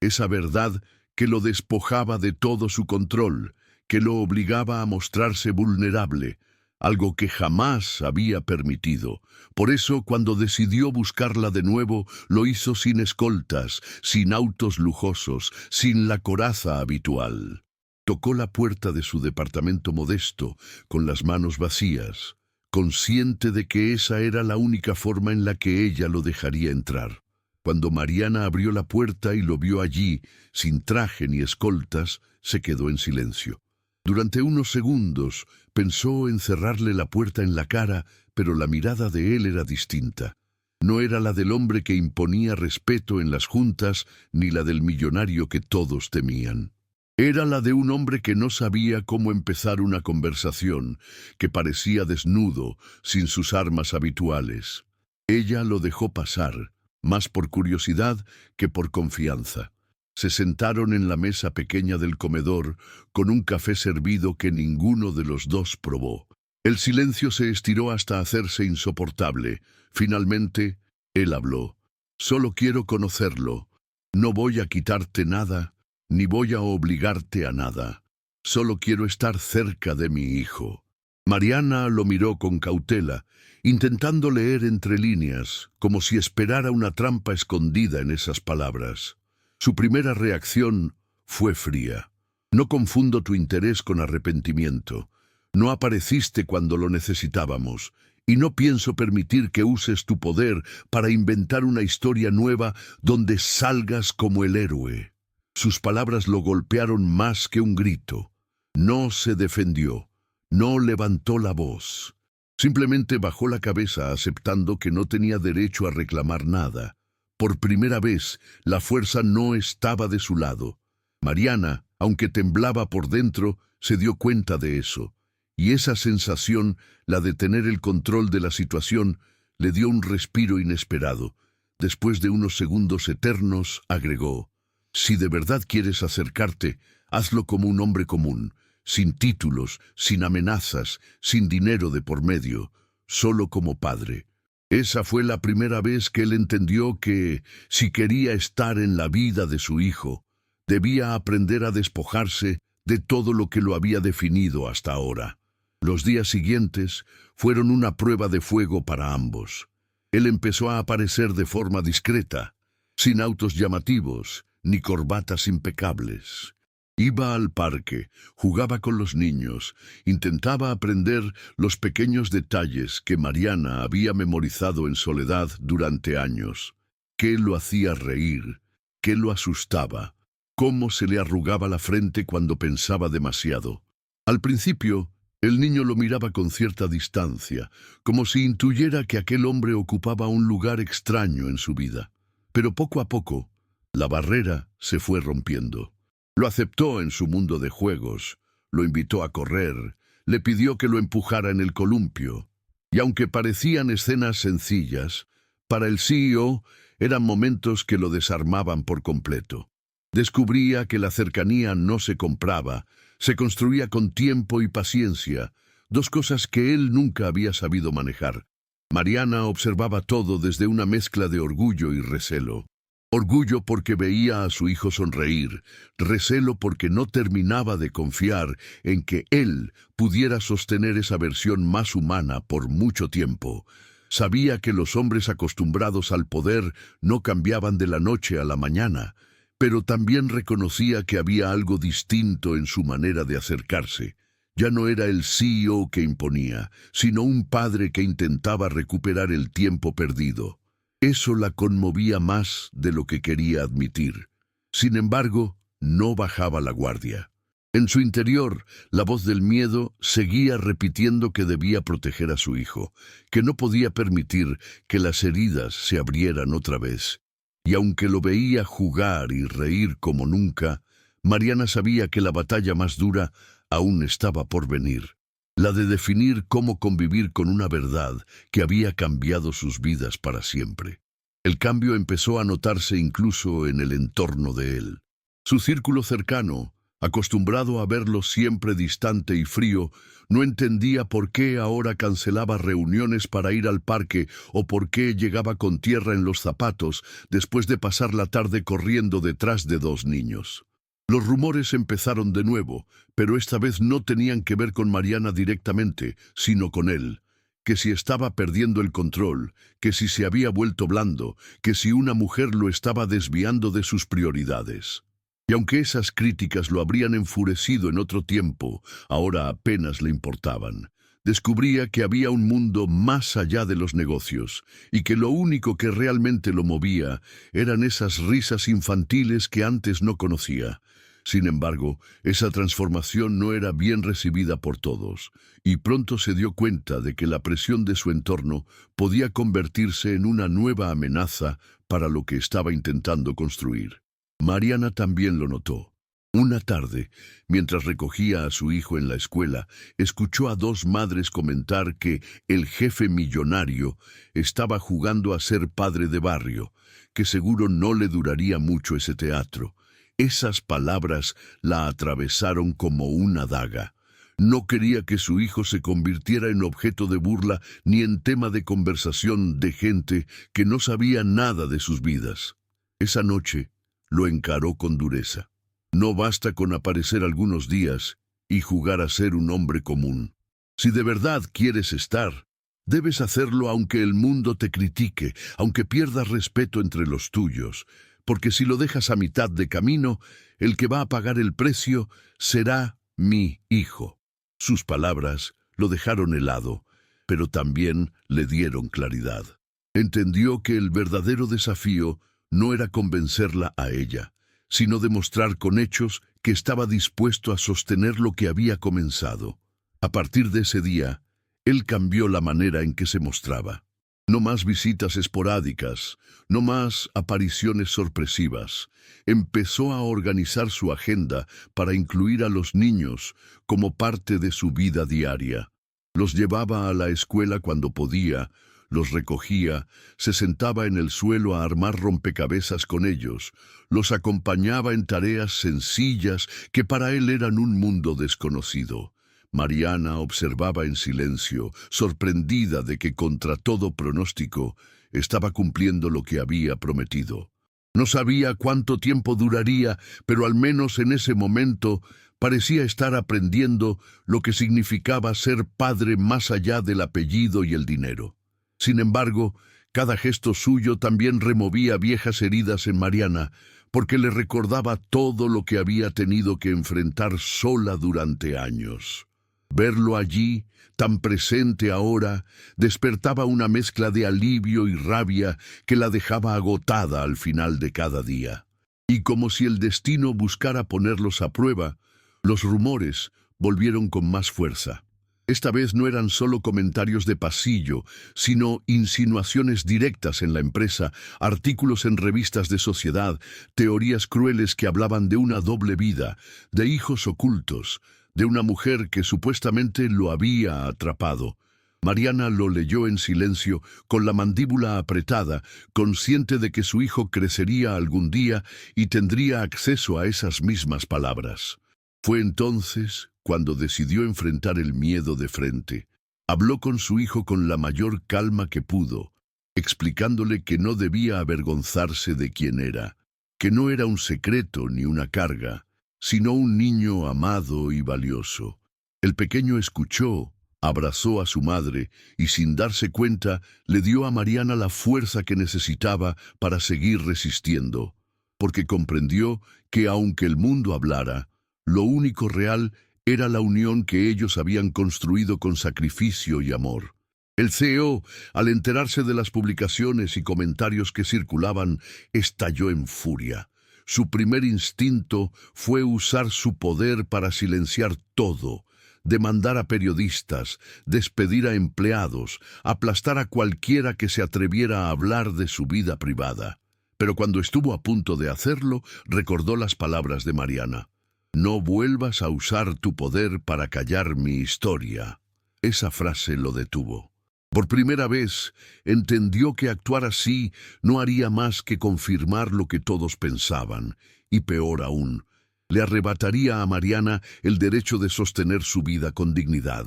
Esa verdad que lo despojaba de todo su control, que lo obligaba a mostrarse vulnerable, algo que jamás había permitido. Por eso, cuando decidió buscarla de nuevo, lo hizo sin escoltas, sin autos lujosos, sin la coraza habitual. Tocó la puerta de su departamento modesto, con las manos vacías, consciente de que esa era la única forma en la que ella lo dejaría entrar. Cuando Mariana abrió la puerta y lo vio allí, sin traje ni escoltas, se quedó en silencio. Durante unos segundos pensó en cerrarle la puerta en la cara, pero la mirada de él era distinta. No era la del hombre que imponía respeto en las juntas, ni la del millonario que todos temían. Era la de un hombre que no sabía cómo empezar una conversación, que parecía desnudo, sin sus armas habituales. Ella lo dejó pasar, más por curiosidad que por confianza. Se sentaron en la mesa pequeña del comedor, con un café servido que ninguno de los dos probó. El silencio se estiró hasta hacerse insoportable. Finalmente, él habló. «Solo quiero conocerlo. No voy a quitarte nada, ni voy a obligarte a nada. Solo quiero estar cerca de mi hijo». Mariana lo miró con cautela, intentando leer entre líneas, como si esperara una trampa escondida en esas palabras. Su primera reacción fue fría. «No confundo tu interés con arrepentimiento. No apareciste cuando lo necesitábamos, y no pienso permitir que uses tu poder para inventar una historia nueva donde salgas como el héroe». Sus palabras lo golpearon más que un grito. No se defendió, no levantó la voz. Simplemente bajó la cabeza aceptando que no tenía derecho a reclamar nada. Por primera vez, la fuerza no estaba de su lado. Mariana, aunque temblaba por dentro, se dio cuenta de eso. Y esa sensación, la de tener el control de la situación, le dio un respiro inesperado. Después de unos segundos eternos, agregó: «Si de verdad quieres acercarte, hazlo como un hombre común, sin títulos, sin amenazas, sin dinero de por medio, solo como padre». Esa fue la primera vez que él entendió que, si quería estar en la vida de su hijo, debía aprender a despojarse de todo lo que lo había definido hasta ahora. Los días siguientes fueron una prueba de fuego para ambos. Él empezó a aparecer de forma discreta, sin autos llamativos ni corbatas impecables. Iba al parque, jugaba con los niños, intentaba aprender los pequeños detalles que Mariana había memorizado en soledad durante años. ¿Qué lo hacía reír? ¿Qué lo asustaba? ¿Cómo se le arrugaba la frente cuando pensaba demasiado? Al principio, el niño lo miraba con cierta distancia, como si intuyera que aquel hombre ocupaba un lugar extraño en su vida. Pero poco a poco, la barrera se fue rompiendo. Lo aceptó en su mundo de juegos, lo invitó a correr, le pidió que lo empujara en el columpio. Y aunque parecían escenas sencillas, para el CEO eran momentos que lo desarmaban por completo. Descubría que la cercanía no se compraba, se construía con tiempo y paciencia, dos cosas que él nunca había sabido manejar. Mariana observaba todo desde una mezcla de orgullo y recelo. Orgullo porque veía a su hijo sonreír, recelo porque no terminaba de confiar en que él pudiera sostener esa versión más humana por mucho tiempo. Sabía que los hombres acostumbrados al poder no cambiaban de la noche a la mañana, pero también reconocía que había algo distinto en su manera de acercarse. Ya no era el CEO que imponía, sino un padre que intentaba recuperar el tiempo perdido. Eso la conmovía más de lo que quería admitir. Sin embargo, no bajaba la guardia. En su interior, la voz del miedo seguía repitiendo que debía proteger a su hijo, que no podía permitir que las heridas se abrieran otra vez. Y aunque lo veía jugar y reír como nunca, Mariana sabía que la batalla más dura aún estaba por venir. La de definir cómo convivir con una verdad que había cambiado sus vidas para siempre. El cambio empezó a notarse incluso en el entorno de él. Su círculo cercano, acostumbrado a verlo siempre distante y frío, no entendía por qué ahora cancelaba reuniones para ir al parque o por qué llegaba con tierra en los zapatos después de pasar la tarde corriendo detrás de dos niños. Los rumores empezaron de nuevo, pero esta vez no tenían que ver con Mariana directamente, sino con él. Que si estaba perdiendo el control, que si se había vuelto blando, que si una mujer lo estaba desviando de sus prioridades. Y aunque esas críticas lo habrían enfurecido en otro tiempo, ahora apenas le importaban. Descubría que había un mundo más allá de los negocios, y que lo único que realmente lo movía eran esas risas infantiles que antes no conocía. Sin embargo, esa transformación no era bien recibida por todos, y pronto se dio cuenta de que la presión de su entorno podía convertirse en una nueva amenaza para lo que estaba intentando construir. Mariana también lo notó. Una tarde, mientras recogía a su hijo en la escuela, escuchó a dos madres comentar que el jefe millonario estaba jugando a ser padre de barrio, que seguro no le duraría mucho ese teatro. Esas palabras la atravesaron como una daga. No quería que su hijo se convirtiera en objeto de burla ni en tema de conversación de gente que no sabía nada de sus vidas. Esa noche lo encaró con dureza. No basta con aparecer algunos días y jugar a ser un hombre común. Si de verdad quieres estar, debes hacerlo aunque el mundo te critique, aunque pierdas respeto entre los tuyos, porque si lo dejas a mitad de camino, el que va a pagar el precio será mi hijo. Sus palabras lo dejaron helado, pero también le dieron claridad. Entendió que el verdadero desafío no era convencerla a ella, sino demostrar con hechos que estaba dispuesto a sostener lo que había comenzado. A partir de ese día, él cambió la manera en que se mostraba. No más visitas esporádicas, no más apariciones sorpresivas. Empezó a organizar su agenda para incluir a los niños como parte de su vida diaria. Los llevaba a la escuela cuando podía, los recogía, se sentaba en el suelo a armar rompecabezas con ellos, los acompañaba en tareas sencillas que para él eran un mundo desconocido. Mariana observaba en silencio, sorprendida de que contra todo pronóstico estaba cumpliendo lo que había prometido. No sabía cuánto tiempo duraría, pero al menos en ese momento parecía estar aprendiendo lo que significaba ser padre más allá del apellido y el dinero. Sin embargo, cada gesto suyo también removía viejas heridas en Mariana, porque le recordaba todo lo que había tenido que enfrentar sola durante años. Verlo allí, tan presente ahora, despertaba una mezcla de alivio y rabia que la dejaba agotada al final de cada día. Y como si el destino buscara ponerlos a prueba, los rumores volvieron con más fuerza. Esta vez no eran solo comentarios de pasillo, sino insinuaciones directas en la empresa, artículos en revistas de sociedad, teorías crueles que hablaban de una doble vida, de hijos ocultos, de una mujer que supuestamente lo había atrapado. Mariana lo leyó en silencio, con la mandíbula apretada, consciente de que su hijo crecería algún día y tendría acceso a esas mismas palabras. Fue entonces cuando decidió enfrentar el miedo de frente. Habló con su hijo con la mayor calma que pudo, explicándole que no debía avergonzarse de quién era, que no era un secreto ni una carga, sino un niño amado y valioso. El pequeño escuchó, abrazó a su madre y sin darse cuenta le dio a Mariana la fuerza que necesitaba para seguir resistiendo, porque comprendió que aunque el mundo hablara, lo único real era la unión que ellos habían construido con sacrificio y amor. El CEO, al enterarse de las publicaciones y comentarios que circulaban, estalló en furia. Su primer instinto fue usar su poder para silenciar todo, demandar a periodistas, despedir a empleados, aplastar a cualquiera que se atreviera a hablar de su vida privada. Pero cuando estuvo a punto de hacerlo, recordó las palabras de Mariana. «No vuelvas a usar tu poder para callar mi historia». Esa frase lo detuvo. Por primera vez, entendió que actuar así no haría más que confirmar lo que todos pensaban, y peor aún, le arrebataría a Mariana el derecho de sostener su vida con dignidad.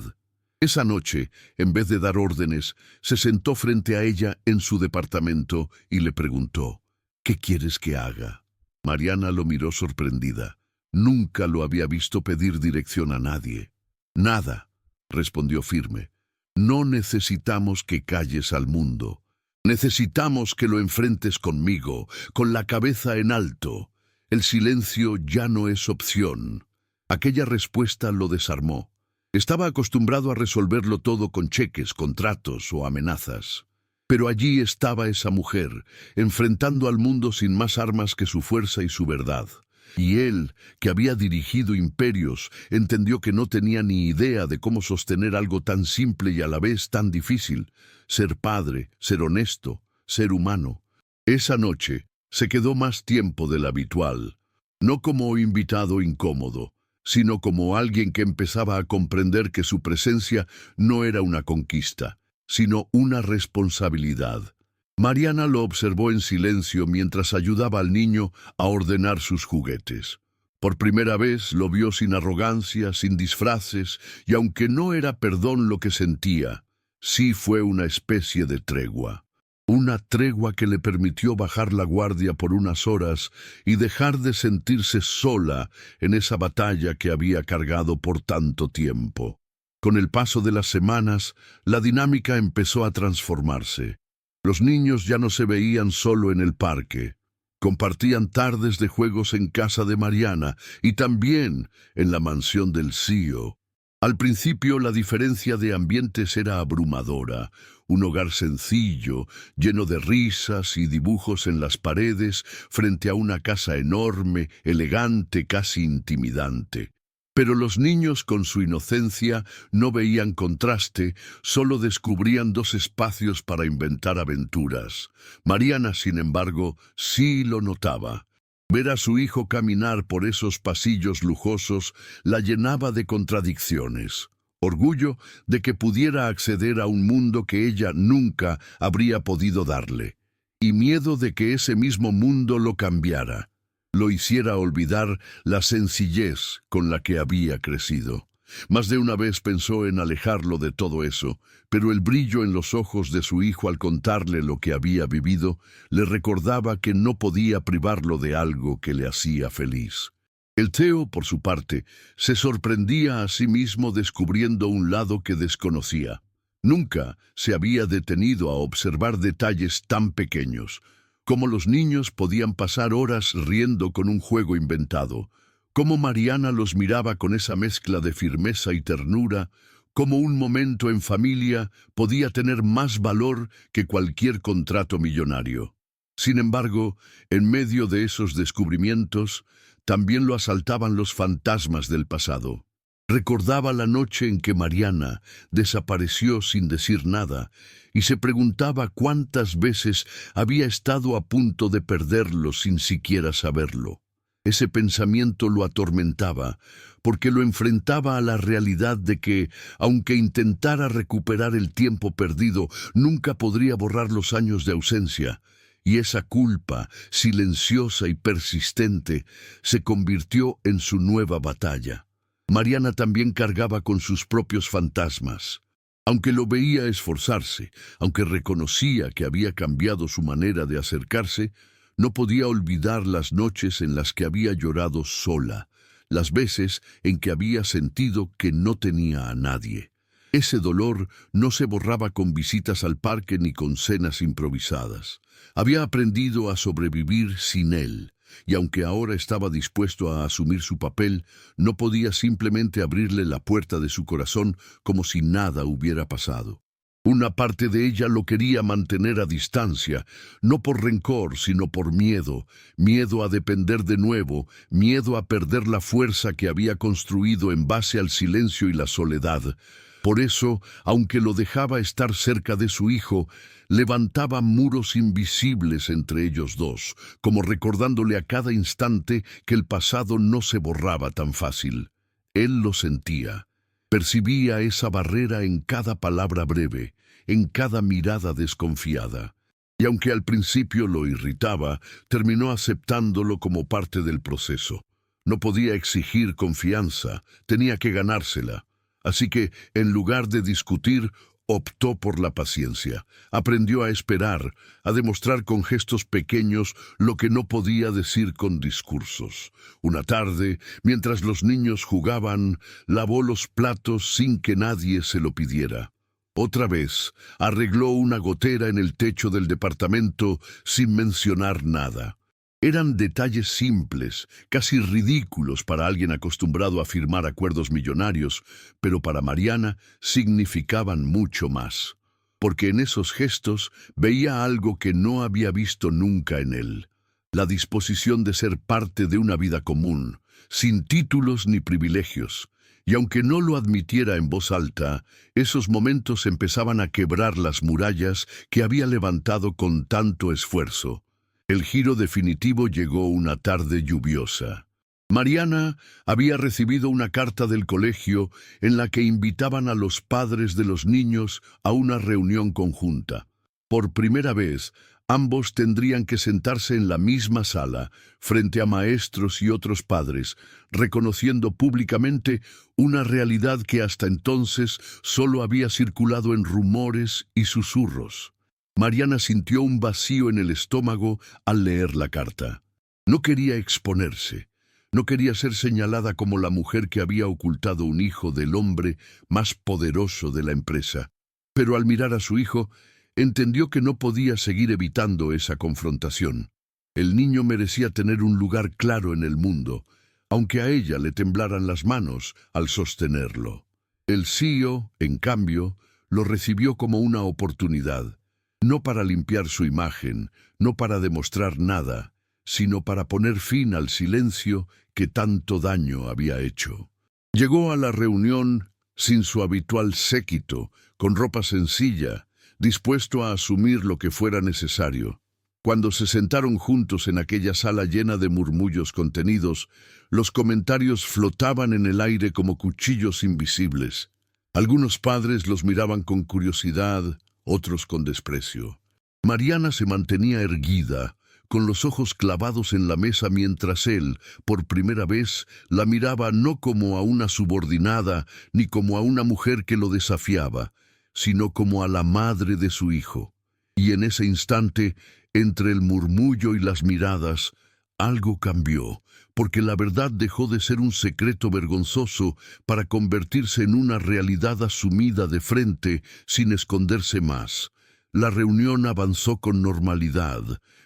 Esa noche, en vez de dar órdenes, se sentó frente a ella en su departamento y le preguntó, «¿Qué quieres que haga?». Mariana lo miró sorprendida. Nunca lo había visto pedir dirección a nadie. «Nada», respondió firme. «No necesitamos que calles al mundo. Necesitamos que lo enfrentes conmigo, con la cabeza en alto. El silencio ya no es opción». Aquella respuesta lo desarmó. Estaba acostumbrado a resolverlo todo con cheques, contratos o amenazas. Pero allí estaba esa mujer, enfrentando al mundo sin más armas que su fuerza y su verdad. Y él, que había dirigido imperios, entendió que no tenía ni idea de cómo sostener algo tan simple y a la vez tan difícil: ser padre, ser honesto, ser humano. Esa noche se quedó más tiempo del habitual, no como invitado incómodo, sino como alguien que empezaba a comprender que su presencia no era una conquista, sino una responsabilidad. Mariana lo observó en silencio mientras ayudaba al niño a ordenar sus juguetes. Por primera vez lo vio sin arrogancia, sin disfraces, y aunque no era perdón lo que sentía, sí fue una especie de tregua. Una tregua que le permitió bajar la guardia por unas horas y dejar de sentirse sola en esa batalla que había cargado por tanto tiempo. Con el paso de las semanas, la dinámica empezó a transformarse. Los niños ya no se veían solo en el parque. Compartían tardes de juegos en casa de Mariana y también en la mansión del CEO. Al principio la diferencia de ambientes era abrumadora. Un hogar sencillo, lleno de risas y dibujos en las paredes, frente a una casa enorme, elegante, casi intimidante. Pero los niños, con su inocencia, no veían contraste, solo descubrían dos espacios para inventar aventuras. Mariana, sin embargo, sí lo notaba. Ver a su hijo caminar por esos pasillos lujosos la llenaba de contradicciones. orgullo de que pudiera acceder a un mundo que ella nunca habría podido darle, y miedo de que ese mismo mundo lo cambiara, lo hiciera olvidar la sencillez con la que había crecido. Más de una vez pensó en alejarlo de todo eso, pero el brillo en los ojos de su hijo al contarle lo que había vivido le recordaba que no podía privarlo de algo que le hacía feliz. El Theo, por su parte, se sorprendía a sí mismo descubriendo un lado que desconocía. Nunca se había detenido a observar detalles tan pequeños, como los niños podían pasar horas riendo con un juego inventado, cómo Mariana los miraba con esa mezcla de firmeza y ternura, cómo un momento en familia podía tener más valor que cualquier contrato millonario. Sin embargo, en medio de esos descubrimientos, también lo asaltaban los fantasmas del pasado. Recordaba la noche en que Mariana desapareció sin decir nada y se preguntaba cuántas veces había estado a punto de perderlo sin siquiera saberlo. Ese pensamiento lo atormentaba porque lo enfrentaba a la realidad de que, aunque intentara recuperar el tiempo perdido, nunca podría borrar los años de ausencia. Y esa culpa, silenciosa y persistente, se convirtió en su nueva batalla. Mariana también cargaba con sus propios fantasmas. Aunque lo veía esforzarse, aunque reconocía que había cambiado su manera de acercarse, no podía olvidar las noches en las que había llorado sola, las veces en que había sentido que no tenía a nadie. Ese dolor no se borraba con visitas al parque ni con cenas improvisadas. Había aprendido a sobrevivir sin él, y aunque ahora estaba dispuesto a asumir su papel, no podía simplemente abrirle la puerta de su corazón como si nada hubiera pasado. Una parte de ella lo quería mantener a distancia, no por rencor, sino por miedo, miedo a depender de nuevo, miedo a perder la fuerza que había construido en base al silencio y la soledad. Por eso, aunque lo dejaba estar cerca de su hijo, levantaba muros invisibles entre ellos dos, como recordándole a cada instante que el pasado no se borraba tan fácil. Él lo sentía. Percibía esa barrera en cada palabra breve, en cada mirada desconfiada. Y aunque al principio lo irritaba, terminó aceptándolo como parte del proceso. No podía exigir confianza, tenía que ganársela. Así que, en lugar de discutir, optó por la paciencia. Aprendió a esperar, a demostrar con gestos pequeños lo que no podía decir con discursos. Una tarde, mientras los niños jugaban, lavó los platos sin que nadie se lo pidiera. Otra vez, arregló una gotera en el techo del departamento sin mencionar nada. Eran detalles simples, casi ridículos para alguien acostumbrado a firmar acuerdos millonarios, pero para Mariana significaban mucho más, porque en esos gestos veía algo que no había visto nunca en él, la disposición de ser parte de una vida común, sin títulos ni privilegios. Y aunque no lo admitiera en voz alta, esos momentos empezaban a quebrar las murallas que había levantado con tanto esfuerzo. El giro definitivo llegó una tarde lluviosa. Mariana había recibido una carta del colegio en la que invitaban a los padres de los niños a una reunión conjunta. Por primera vez, ambos tendrían que sentarse en la misma sala, frente a maestros y otros padres, reconociendo públicamente una realidad que hasta entonces solo había circulado en rumores y susurros. Mariana sintió un vacío en el estómago al leer la carta. No quería exponerse, no quería ser señalada como la mujer que había ocultado un hijo del hombre más poderoso de la empresa. Pero al mirar a su hijo, entendió que no podía seguir evitando esa confrontación. El niño merecía tener un lugar claro en el mundo, aunque a ella le temblaran las manos al sostenerlo. El CEO, en cambio, lo recibió como una oportunidad. No para limpiar su imagen, no para demostrar nada, sino para poner fin al silencio que tanto daño había hecho. Llegó a la reunión sin su habitual séquito, con ropa sencilla, dispuesto a asumir lo que fuera necesario. Cuando se sentaron juntos en aquella sala llena de murmullos contenidos, los comentarios flotaban en el aire como cuchillos invisibles. Algunos padres los miraban con curiosidad, otros con desprecio. Mariana se mantenía erguida, con los ojos clavados en la mesa mientras él, por primera vez, la miraba no como a una subordinada ni como a una mujer que lo desafiaba, sino como a la madre de su hijo. Y en ese instante, entre el murmullo y las miradas, algo cambió, porque la verdad dejó de ser un secreto vergonzoso para convertirse en una realidad asumida de frente sin esconderse más. La reunión avanzó con normalidad,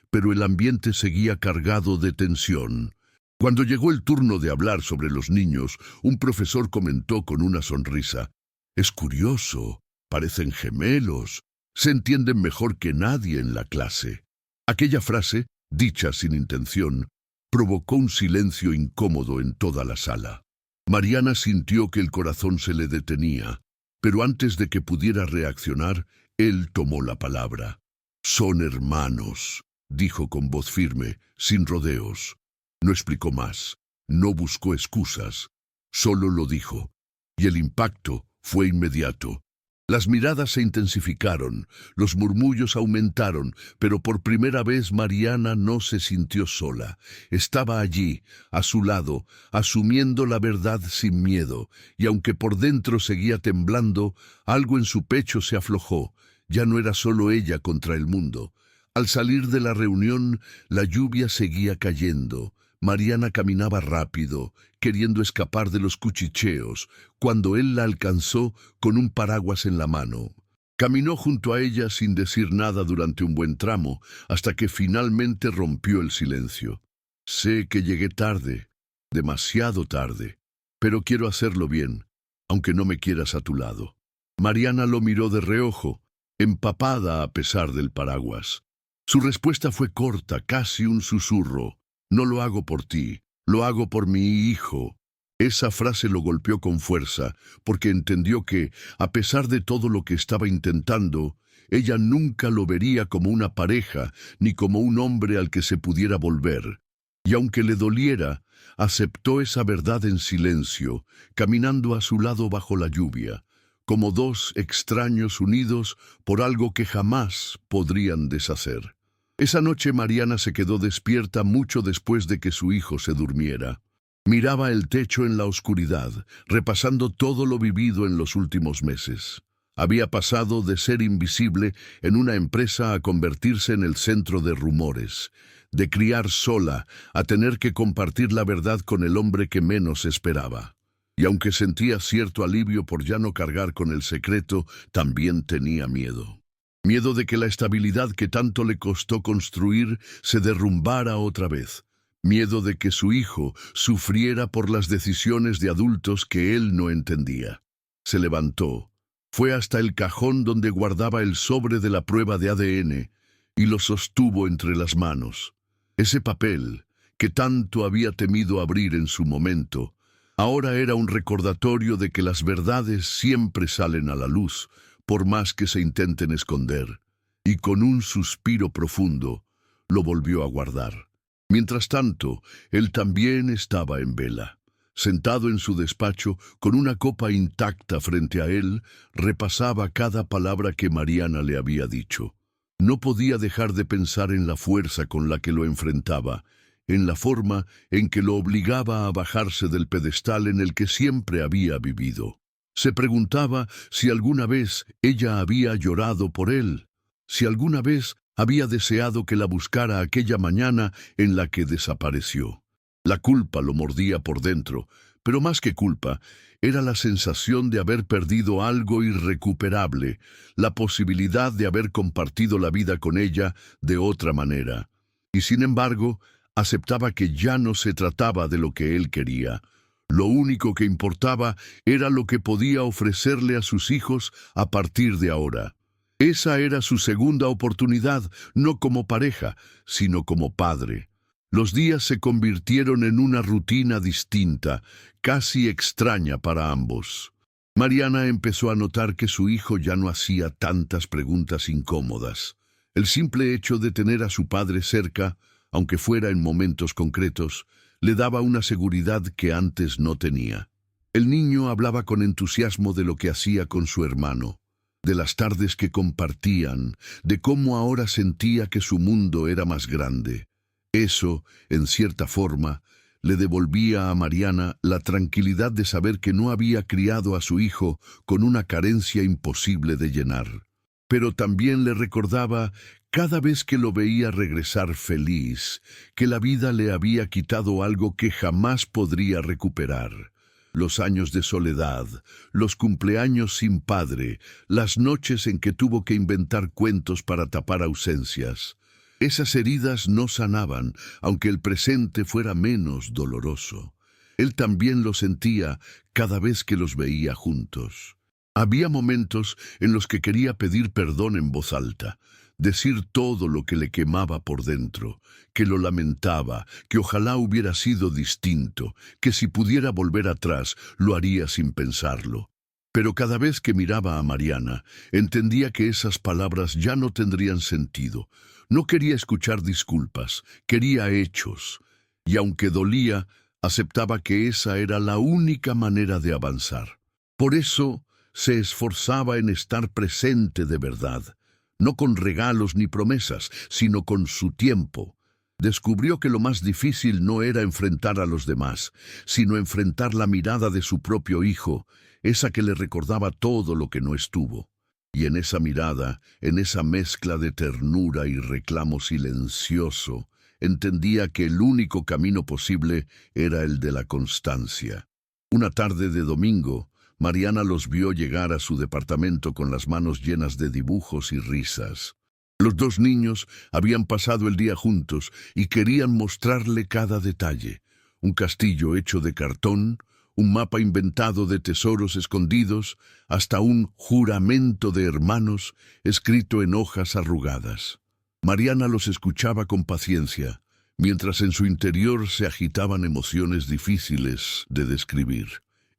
pero el ambiente seguía cargado de tensión. Cuando llegó el turno de hablar sobre los niños, un profesor comentó con una sonrisa: «Es curioso, parecen gemelos, se entienden mejor que nadie en la clase». Aquella frase, dicha sin intención, provocó un silencio incómodo en toda la sala. Mariana sintió que el corazón se le detenía, pero antes de que pudiera reaccionar, él tomó la palabra. «Son hermanos», dijo con voz firme, sin rodeos. No explicó más, no buscó excusas, solo lo dijo. Y el impacto fue inmediato. Las miradas se intensificaron, los murmullos aumentaron, pero por primera vez Mariana no se sintió sola. Estaba allí, a su lado, asumiendo la verdad sin miedo, y aunque por dentro seguía temblando, algo en su pecho se aflojó. Ya no era solo ella contra el mundo. Al salir de la reunión, la lluvia seguía cayendo. Mariana caminaba rápido, queriendo escapar de los cuchicheos, cuando él la alcanzó con un paraguas en la mano. Caminó junto a ella sin decir nada durante un buen tramo, hasta que finalmente rompió el silencio. «Sé que llegué tarde, demasiado tarde, pero quiero hacerlo bien, aunque no me quieras a tu lado». Mariana lo miró de reojo, empapada a pesar del paraguas. Su respuesta fue corta, casi un susurro. «No lo hago por ti, lo hago por mi hijo». Esa frase lo golpeó con fuerza, porque entendió que, a pesar de todo lo que estaba intentando, ella nunca lo vería como una pareja, ni como un hombre al que se pudiera volver. Y aunque le doliera, aceptó esa verdad en silencio, caminando a su lado bajo la lluvia, como dos extraños unidos por algo que jamás podrían deshacer. Esa noche Mariana se quedó despierta mucho después de que su hijo se durmiera. Miraba el techo en la oscuridad, repasando todo lo vivido en los últimos meses. Había pasado de ser invisible en una empresa a convertirse en el centro de rumores, de criar sola a tener que compartir la verdad con el hombre que menos esperaba. Y aunque sentía cierto alivio por ya no cargar con el secreto, también tenía miedo. Miedo de que la estabilidad que tanto le costó construir se derrumbara otra vez. Miedo de que su hijo sufriera por las decisiones de adultos que él no entendía. Se levantó, fue hasta el cajón donde guardaba el sobre de la prueba de ADN y lo sostuvo entre las manos. Ese papel, que tanto había temido abrir en su momento, ahora era un recordatorio de que las verdades siempre salen a la luz, por más que se intenten esconder, y con un suspiro profundo lo volvió a guardar. Mientras tanto, él también estaba en vela. Sentado en su despacho, con una copa intacta frente a él, repasaba cada palabra que Mariana le había dicho. No podía dejar de pensar en la fuerza con la que lo enfrentaba, en la forma en que lo obligaba a bajarse del pedestal en el que siempre había vivido. Se preguntaba si alguna vez ella había llorado por él, si alguna vez había deseado que la buscara aquella mañana en la que desapareció. La culpa lo mordía por dentro, pero más que culpa, era la sensación de haber perdido algo irrecuperable, la posibilidad de haber compartido la vida con ella de otra manera. Y sin embargo, aceptaba que ya no se trataba de lo que él quería. Lo único que importaba era lo que podía ofrecerle a sus hijos a partir de ahora. Esa era su segunda oportunidad, no como pareja, sino como padre. Los días se convirtieron en una rutina distinta, casi extraña para ambos. Mariana empezó a notar que su hijo ya no hacía tantas preguntas incómodas. El simple hecho de tener a su padre cerca, aunque fuera en momentos concretos, le daba una seguridad que antes no tenía. El niño hablaba con entusiasmo de lo que hacía con su hermano, de las tardes que compartían, de cómo ahora sentía que su mundo era más grande. Eso, en cierta forma, le devolvía a Mariana la tranquilidad de saber que no había criado a su hijo con una carencia imposible de llenar. Pero también le recordaba, cada vez que lo veía regresar feliz, que la vida le había quitado algo que jamás podría recuperar. Los años de soledad, los cumpleaños sin padre, las noches en que tuvo que inventar cuentos para tapar ausencias. Esas heridas no sanaban, aunque el presente fuera menos doloroso. Él también lo sentía cada vez que los veía juntos. Había momentos en los que quería pedir perdón en voz alta, decir todo lo que le quemaba por dentro, que lo lamentaba, que ojalá hubiera sido distinto, que si pudiera volver atrás lo haría sin pensarlo. Pero cada vez que miraba a Mariana, entendía que esas palabras ya no tendrían sentido. No quería escuchar disculpas, quería hechos. Y aunque dolía, aceptaba que esa era la única manera de avanzar. Por eso se esforzaba en estar presente de verdad, no con regalos ni promesas, sino con su tiempo. Descubrió que lo más difícil no era enfrentar a los demás, sino enfrentar la mirada de su propio hijo, esa que le recordaba todo lo que no estuvo. Y en esa mirada, en esa mezcla de ternura y reclamo silencioso, entendía que el único camino posible era el de la constancia. Una tarde de domingo, Mariana los vio llegar a su departamento con las manos llenas de dibujos y risas. Los dos niños habían pasado el día juntos y querían mostrarle cada detalle. Un castillo hecho de cartón, un mapa inventado de tesoros escondidos, hasta un juramento de hermanos escrito en hojas arrugadas. Mariana los escuchaba con paciencia, mientras en su interior se agitaban emociones difíciles de describir.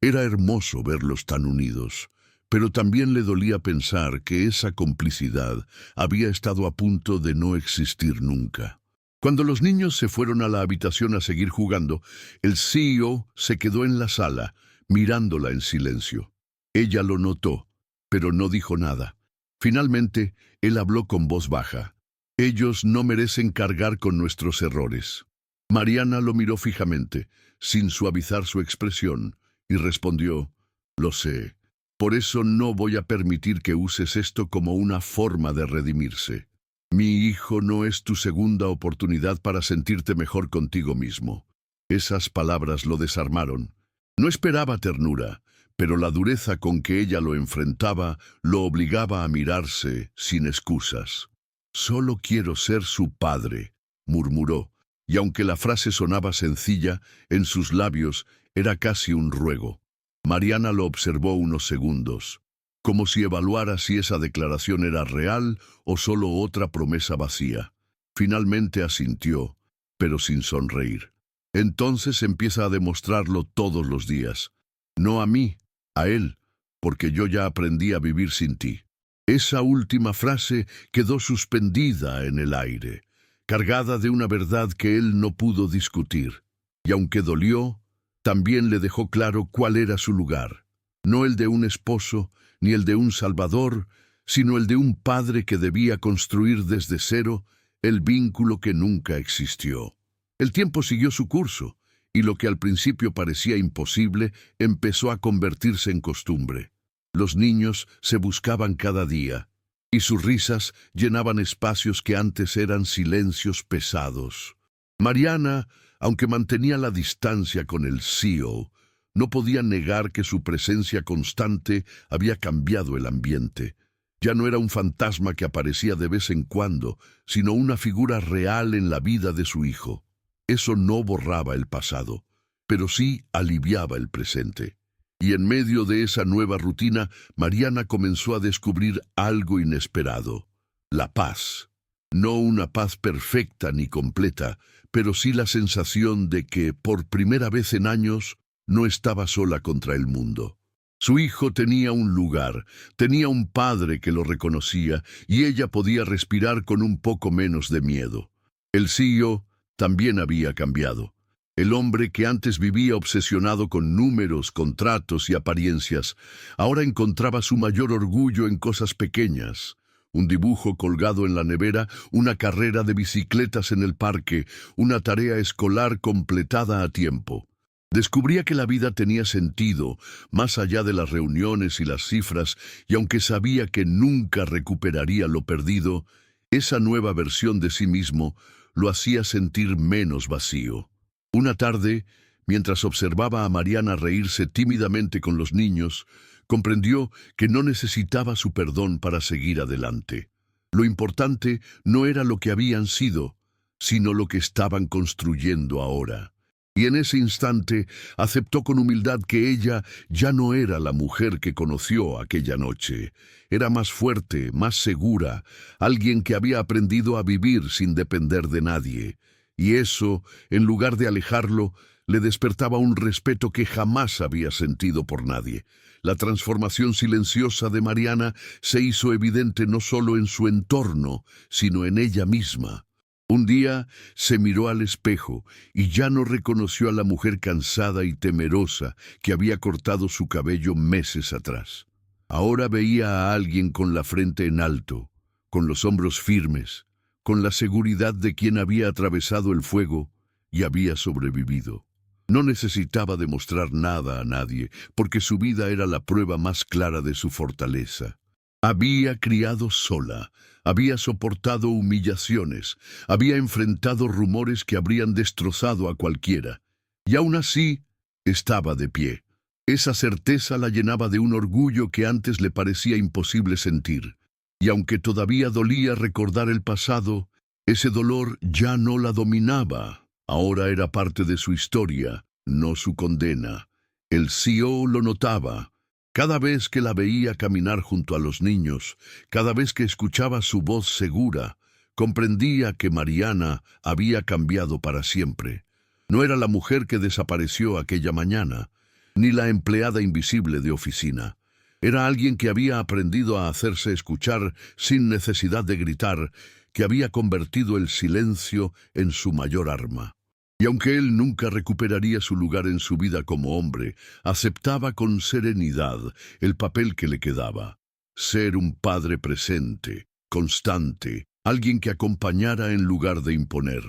Era hermoso verlos tan unidos, pero también le dolía pensar que esa complicidad había estado a punto de no existir nunca. Cuando los niños se fueron a la habitación a seguir jugando, el CEO se quedó en la sala, mirándola en silencio. Ella lo notó, pero no dijo nada. Finalmente, él habló con voz baja. Ellos no merecen cargar con nuestros errores. Mariana lo miró fijamente, sin suavizar su expresión, y respondió, «Lo sé. Por eso no voy a permitir que uses esto como una forma de redimirse. Mi hijo no es tu segunda oportunidad para sentirte mejor contigo mismo». Esas palabras lo desarmaron. No esperaba ternura, pero la dureza con que ella lo enfrentaba lo obligaba a mirarse sin excusas. «Solo quiero ser su padre», murmuró, y aunque la frase sonaba sencilla, en sus labios era casi un ruego. Mariana lo observó unos segundos, como si evaluara si esa declaración era real o solo otra promesa vacía. Finalmente asintió, pero sin sonreír. «Entonces empieza a demostrarlo todos los días. No a mí, a él, porque yo ya aprendí a vivir sin ti». Esa última frase quedó suspendida en el aire, cargada de una verdad que él no pudo discutir. Y aunque dolió, también le dejó claro cuál era su lugar. No el de un esposo, ni el de un salvador, sino el de un padre que debía construir desde cero el vínculo que nunca existió. El tiempo siguió su curso, y lo que al principio parecía imposible empezó a convertirse en costumbre. Los niños se buscaban cada día, y sus risas llenaban espacios que antes eran silencios pesados. Mariana, aunque mantenía la distancia con el CEO, no podía negar que su presencia constante había cambiado el ambiente. Ya no era un fantasma que aparecía de vez en cuando, sino una figura real en la vida de su hijo. Eso no borraba el pasado, pero sí aliviaba el presente. Y en medio de esa nueva rutina, Mariana comenzó a descubrir algo inesperado: la paz. No una paz perfecta ni completa, pero sí la sensación de que, por primera vez en años, no estaba sola contra el mundo. Su hijo tenía un lugar, tenía un padre que lo reconocía, y ella podía respirar con un poco menos de miedo. El CEO también había cambiado. El hombre que antes vivía obsesionado con números, contratos y apariencias, ahora encontraba su mayor orgullo en cosas pequeñas. Un dibujo colgado en la nevera, una carrera de bicicletas en el parque, una tarea escolar completada a tiempo. Descubría que la vida tenía sentido, más allá de las reuniones y las cifras, y aunque sabía que nunca recuperaría lo perdido, esa nueva versión de sí mismo lo hacía sentir menos vacío. Una tarde, mientras observaba a Mariana reírse tímidamente con los niños, comprendió que no necesitaba su perdón para seguir adelante. Lo importante no era lo que habían sido, sino lo que estaban construyendo ahora. Y en ese instante aceptó con humildad que ella ya no era la mujer que conoció aquella noche. Era más fuerte, más segura, alguien que había aprendido a vivir sin depender de nadie. Y eso, en lugar de alejarlo, le despertaba un respeto que jamás había sentido por nadie. La transformación silenciosa de Mariana se hizo evidente no solo en su entorno, sino en ella misma. Un día se miró al espejo y ya no reconoció a la mujer cansada y temerosa que había cortado su cabello meses atrás. Ahora veía a alguien con la frente en alto, con los hombros firmes, con la seguridad de quien había atravesado el fuego y había sobrevivido. No necesitaba demostrar nada a nadie, porque su vida era la prueba más clara de su fortaleza. Había criado sola, había soportado humillaciones, había enfrentado rumores que habrían destrozado a cualquiera, y aún así estaba de pie. Esa certeza la llenaba de un orgullo que antes le parecía imposible sentir. Y aunque todavía dolía recordar el pasado, ese dolor ya no la dominaba. Ahora era parte de su historia, no su condena. El CEO lo notaba. Cada vez que la veía caminar junto a los niños, cada vez que escuchaba su voz segura, comprendía que Mariana había cambiado para siempre. No era la mujer que desapareció aquella mañana, ni la empleada invisible de oficina. Era alguien que había aprendido a hacerse escuchar sin necesidad de gritar, que había convertido el silencio en su mayor arma. Y aunque él nunca recuperaría su lugar en su vida como hombre, aceptaba con serenidad el papel que le quedaba. Ser un padre presente, constante, alguien que acompañara en lugar de imponer.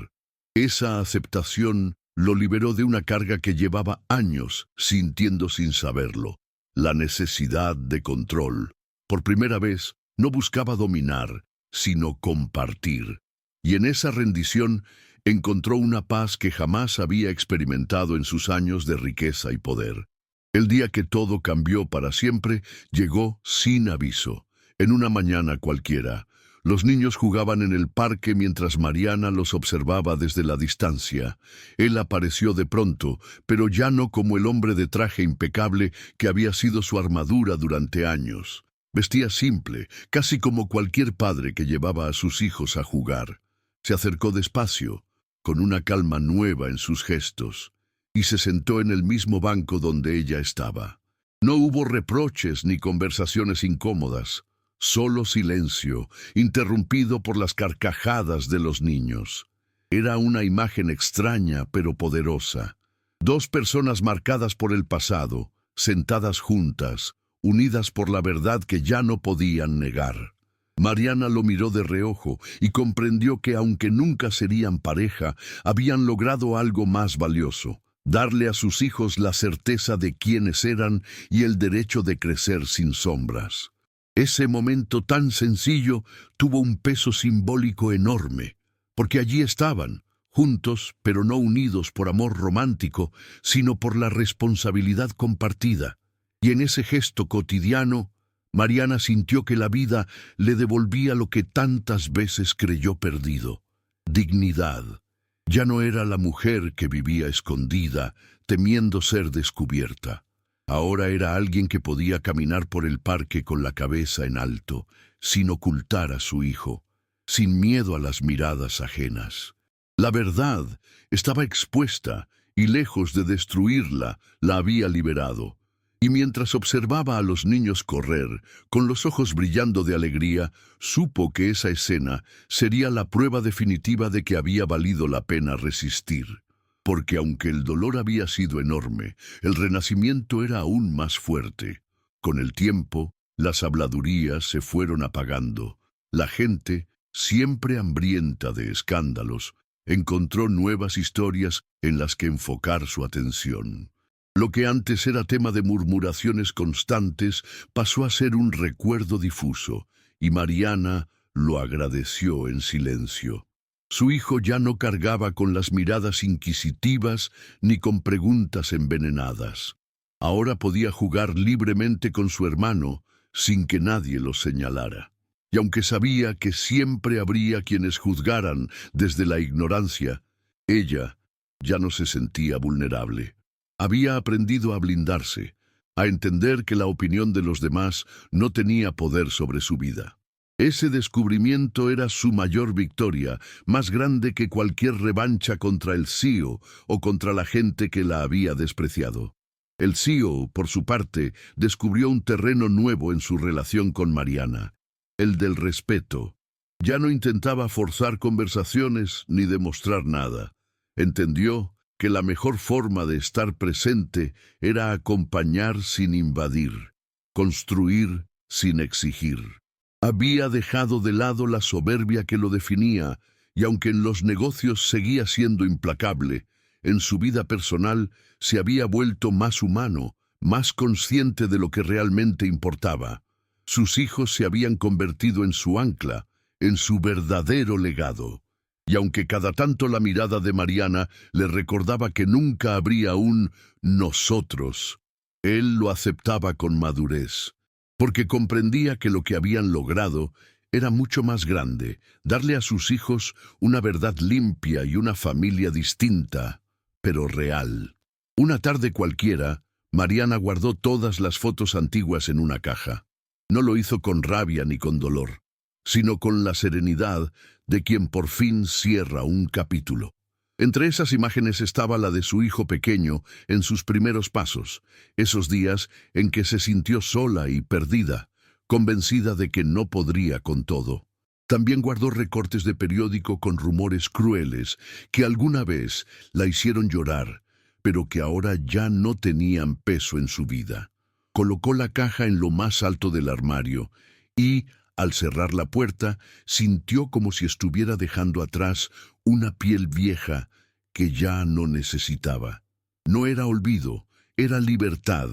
Esa aceptación lo liberó de una carga que llevaba años sintiendo sin saberlo. La necesidad de control. Por primera vez, no buscaba dominar, sino compartir. Y en esa rendición encontró una paz que jamás había experimentado en sus años de riqueza y poder. El día que todo cambió para siempre, llegó sin aviso. En una mañana cualquiera, los niños jugaban en el parque mientras Mariana los observaba desde la distancia. Él apareció de pronto, pero ya no como el hombre de traje impecable que había sido su armadura durante años. Vestía simple, casi como cualquier padre que llevaba a sus hijos a jugar. Se acercó despacio, con una calma nueva en sus gestos, y se sentó en el mismo banco donde ella estaba. No hubo reproches ni conversaciones incómodas. Solo silencio, interrumpido por las carcajadas de los niños. Era una imagen extraña pero poderosa. Dos personas marcadas por el pasado, sentadas juntas, unidas por la verdad que ya no podían negar. Mariana lo miró de reojo y comprendió que aunque nunca serían pareja, habían logrado algo más valioso: darle a sus hijos la certeza de quiénes eran y el derecho de crecer sin sombras. Ese momento tan sencillo tuvo un peso simbólico enorme, porque allí estaban, juntos pero no unidos por amor romántico, sino por la responsabilidad compartida. Y en ese gesto cotidiano, Mariana sintió que la vida le devolvía lo que tantas veces creyó perdido: dignidad. Ya no era la mujer que vivía escondida, temiendo ser descubierta. Ahora era alguien que podía caminar por el parque con la cabeza en alto, sin ocultar a su hijo, sin miedo a las miradas ajenas. La verdad estaba expuesta y, lejos de destruirla, la había liberado. Y mientras observaba a los niños correr, con los ojos brillando de alegría, supo que esa escena sería la prueba definitiva de que había valido la pena resistir. porque aunque el dolor había sido enorme, el renacimiento era aún más fuerte. Con el tiempo, las habladurías se fueron apagando. La gente, siempre hambrienta de escándalos, encontró nuevas historias en las que enfocar su atención. Lo que antes era tema de murmuraciones constantes pasó a ser un recuerdo difuso, y Mariana lo agradeció en silencio. Su hijo ya no cargaba con las miradas inquisitivas ni con preguntas envenenadas. Ahora podía jugar libremente con su hermano sin que nadie lo señalara. Y aunque sabía que siempre habría quienes juzgaran desde la ignorancia, ella ya no se sentía vulnerable. Había aprendido a blindarse, a entender que la opinión de los demás no tenía poder sobre su vida. Ese descubrimiento era su mayor victoria, más grande que cualquier revancha contra el CEO o contra la gente que la había despreciado. El CEO, por su parte, descubrió un terreno nuevo en su relación con Mariana, el del respeto. Ya no intentaba forzar conversaciones ni demostrar nada. Entendió que la mejor forma de estar presente era acompañar sin invadir, construir sin exigir. Había dejado de lado la soberbia que lo definía, y aunque en los negocios seguía siendo implacable, en su vida personal se había vuelto más humano, más consciente de lo que realmente importaba. Sus hijos se habían convertido en su ancla, en su verdadero legado. Y aunque cada tanto la mirada de Mariana le recordaba que nunca habría un nosotros, él lo aceptaba con madurez, porque comprendía que lo que habían logrado era mucho más grande, darle a sus hijos una verdad limpia y una familia distinta, pero real. Una tarde cualquiera, Mariana guardó todas las fotos antiguas en una caja. No lo hizo con rabia ni con dolor, sino con la serenidad de quien por fin cierra un capítulo. Entre esas imágenes estaba la de su hijo pequeño en sus primeros pasos, esos días en que se sintió sola y perdida, convencida de que no podría con todo. También guardó recortes de periódico con rumores crueles que alguna vez la hicieron llorar, pero que ahora ya no tenían peso en su vida. Colocó la caja en lo más alto del armario y, al cerrar la puerta, sintió como si estuviera dejando atrás una piel vieja que ya no necesitaba. No era olvido, era libertad,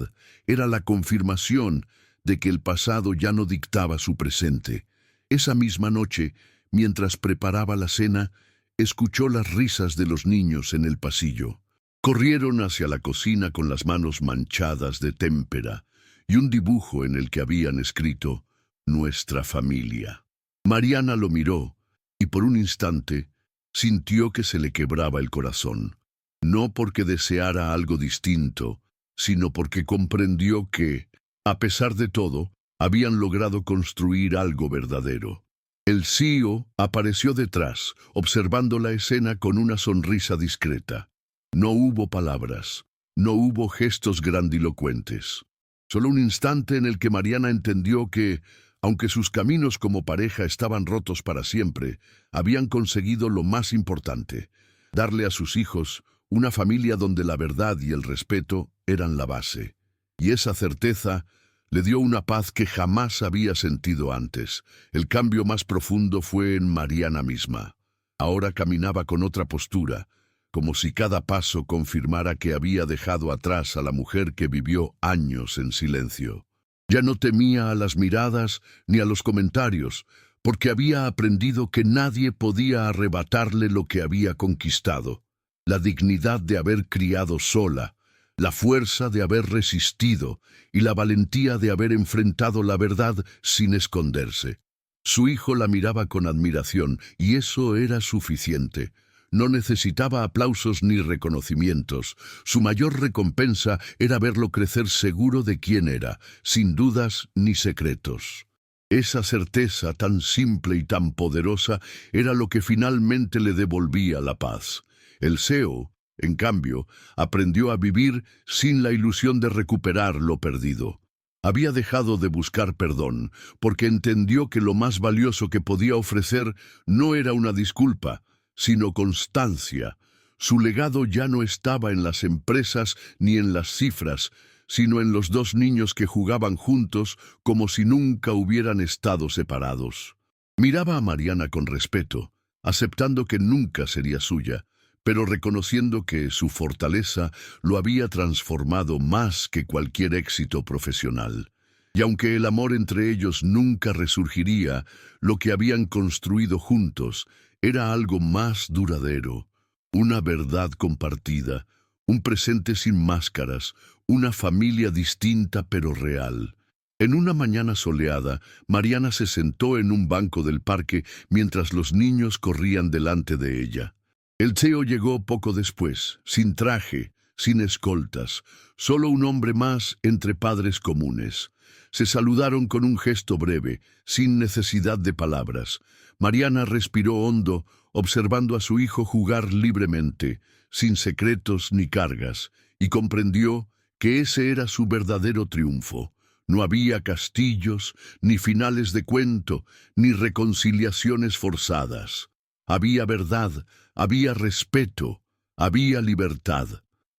era la confirmación de que el pasado ya no dictaba su presente. Esa misma noche, mientras preparaba la cena, escuchó las risas de los niños en el pasillo. Corrieron hacia la cocina con las manos manchadas de témpera y un dibujo en el que habían escrito «Nuestra familia». Mariana lo miró y por un instante sintió que se le quebraba el corazón, no porque deseara algo distinto, sino porque comprendió que, a pesar de todo, habían logrado construir algo verdadero. El CEO apareció detrás, observando la escena con una sonrisa discreta. No hubo palabras, no hubo gestos grandilocuentes. Solo un instante en el que Mariana entendió que, aunque sus caminos como pareja estaban rotos para siempre, habían conseguido lo más importante: darle a sus hijos una familia donde la verdad y el respeto eran la base. Y esa certeza le dio una paz que jamás había sentido antes. El cambio más profundo fue en Mariana misma. Ahora caminaba con otra postura, como si cada paso confirmara que había dejado atrás a la mujer que vivió años en silencio. Ya no temía a las miradas ni a los comentarios, porque había aprendido que nadie podía arrebatarle lo que había conquistado: la dignidad de haber criado sola, la fuerza de haber resistido y la valentía de haber enfrentado la verdad sin esconderse. Su hijo la miraba con admiración, y eso era suficiente. No necesitaba aplausos ni reconocimientos. Su mayor recompensa era verlo crecer seguro de quién era, sin dudas ni secretos. Esa certeza tan simple y tan poderosa era lo que finalmente le devolvía la paz. El CEO, en cambio, aprendió a vivir sin la ilusión de recuperar lo perdido. Había dejado de buscar perdón, porque entendió que lo más valioso que podía ofrecer no era una disculpa, sino constancia. Su legado ya no estaba en las empresas ni en las cifras, sino en los dos niños que jugaban juntos como si nunca hubieran estado separados. Miraba a Mariana con respeto, aceptando que nunca sería suya, pero reconociendo que su fortaleza lo había transformado más que cualquier éxito profesional. Y aunque el amor entre ellos nunca resurgiría, lo que habían construido juntos era algo más duradero, una verdad compartida, un presente sin máscaras, una familia distinta pero real. En una mañana soleada, Mariana se sentó en un banco del parque mientras los niños corrían delante de ella. El Teo llegó poco después, sin traje, sin escoltas, solo un hombre más entre padres comunes. Se saludaron con un gesto breve, sin necesidad de palabras. Mariana respiró hondo, observando a su hijo jugar libremente, sin secretos ni cargas, y comprendió que ese era su verdadero triunfo. No había castillos, ni finales de cuento, ni reconciliaciones forzadas. Había verdad, había respeto, había libertad.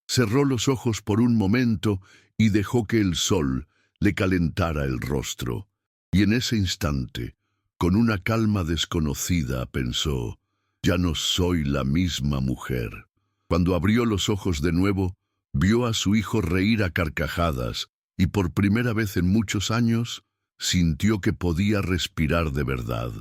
Cerró los ojos por un momento y dejó que el sol le calentara el rostro. Y en ese instante, con una calma desconocida, pensó, ya no soy la misma mujer. Cuando abrió los ojos de nuevo, vio a su hijo reír a carcajadas y por primera vez en muchos años sintió que podía respirar de verdad.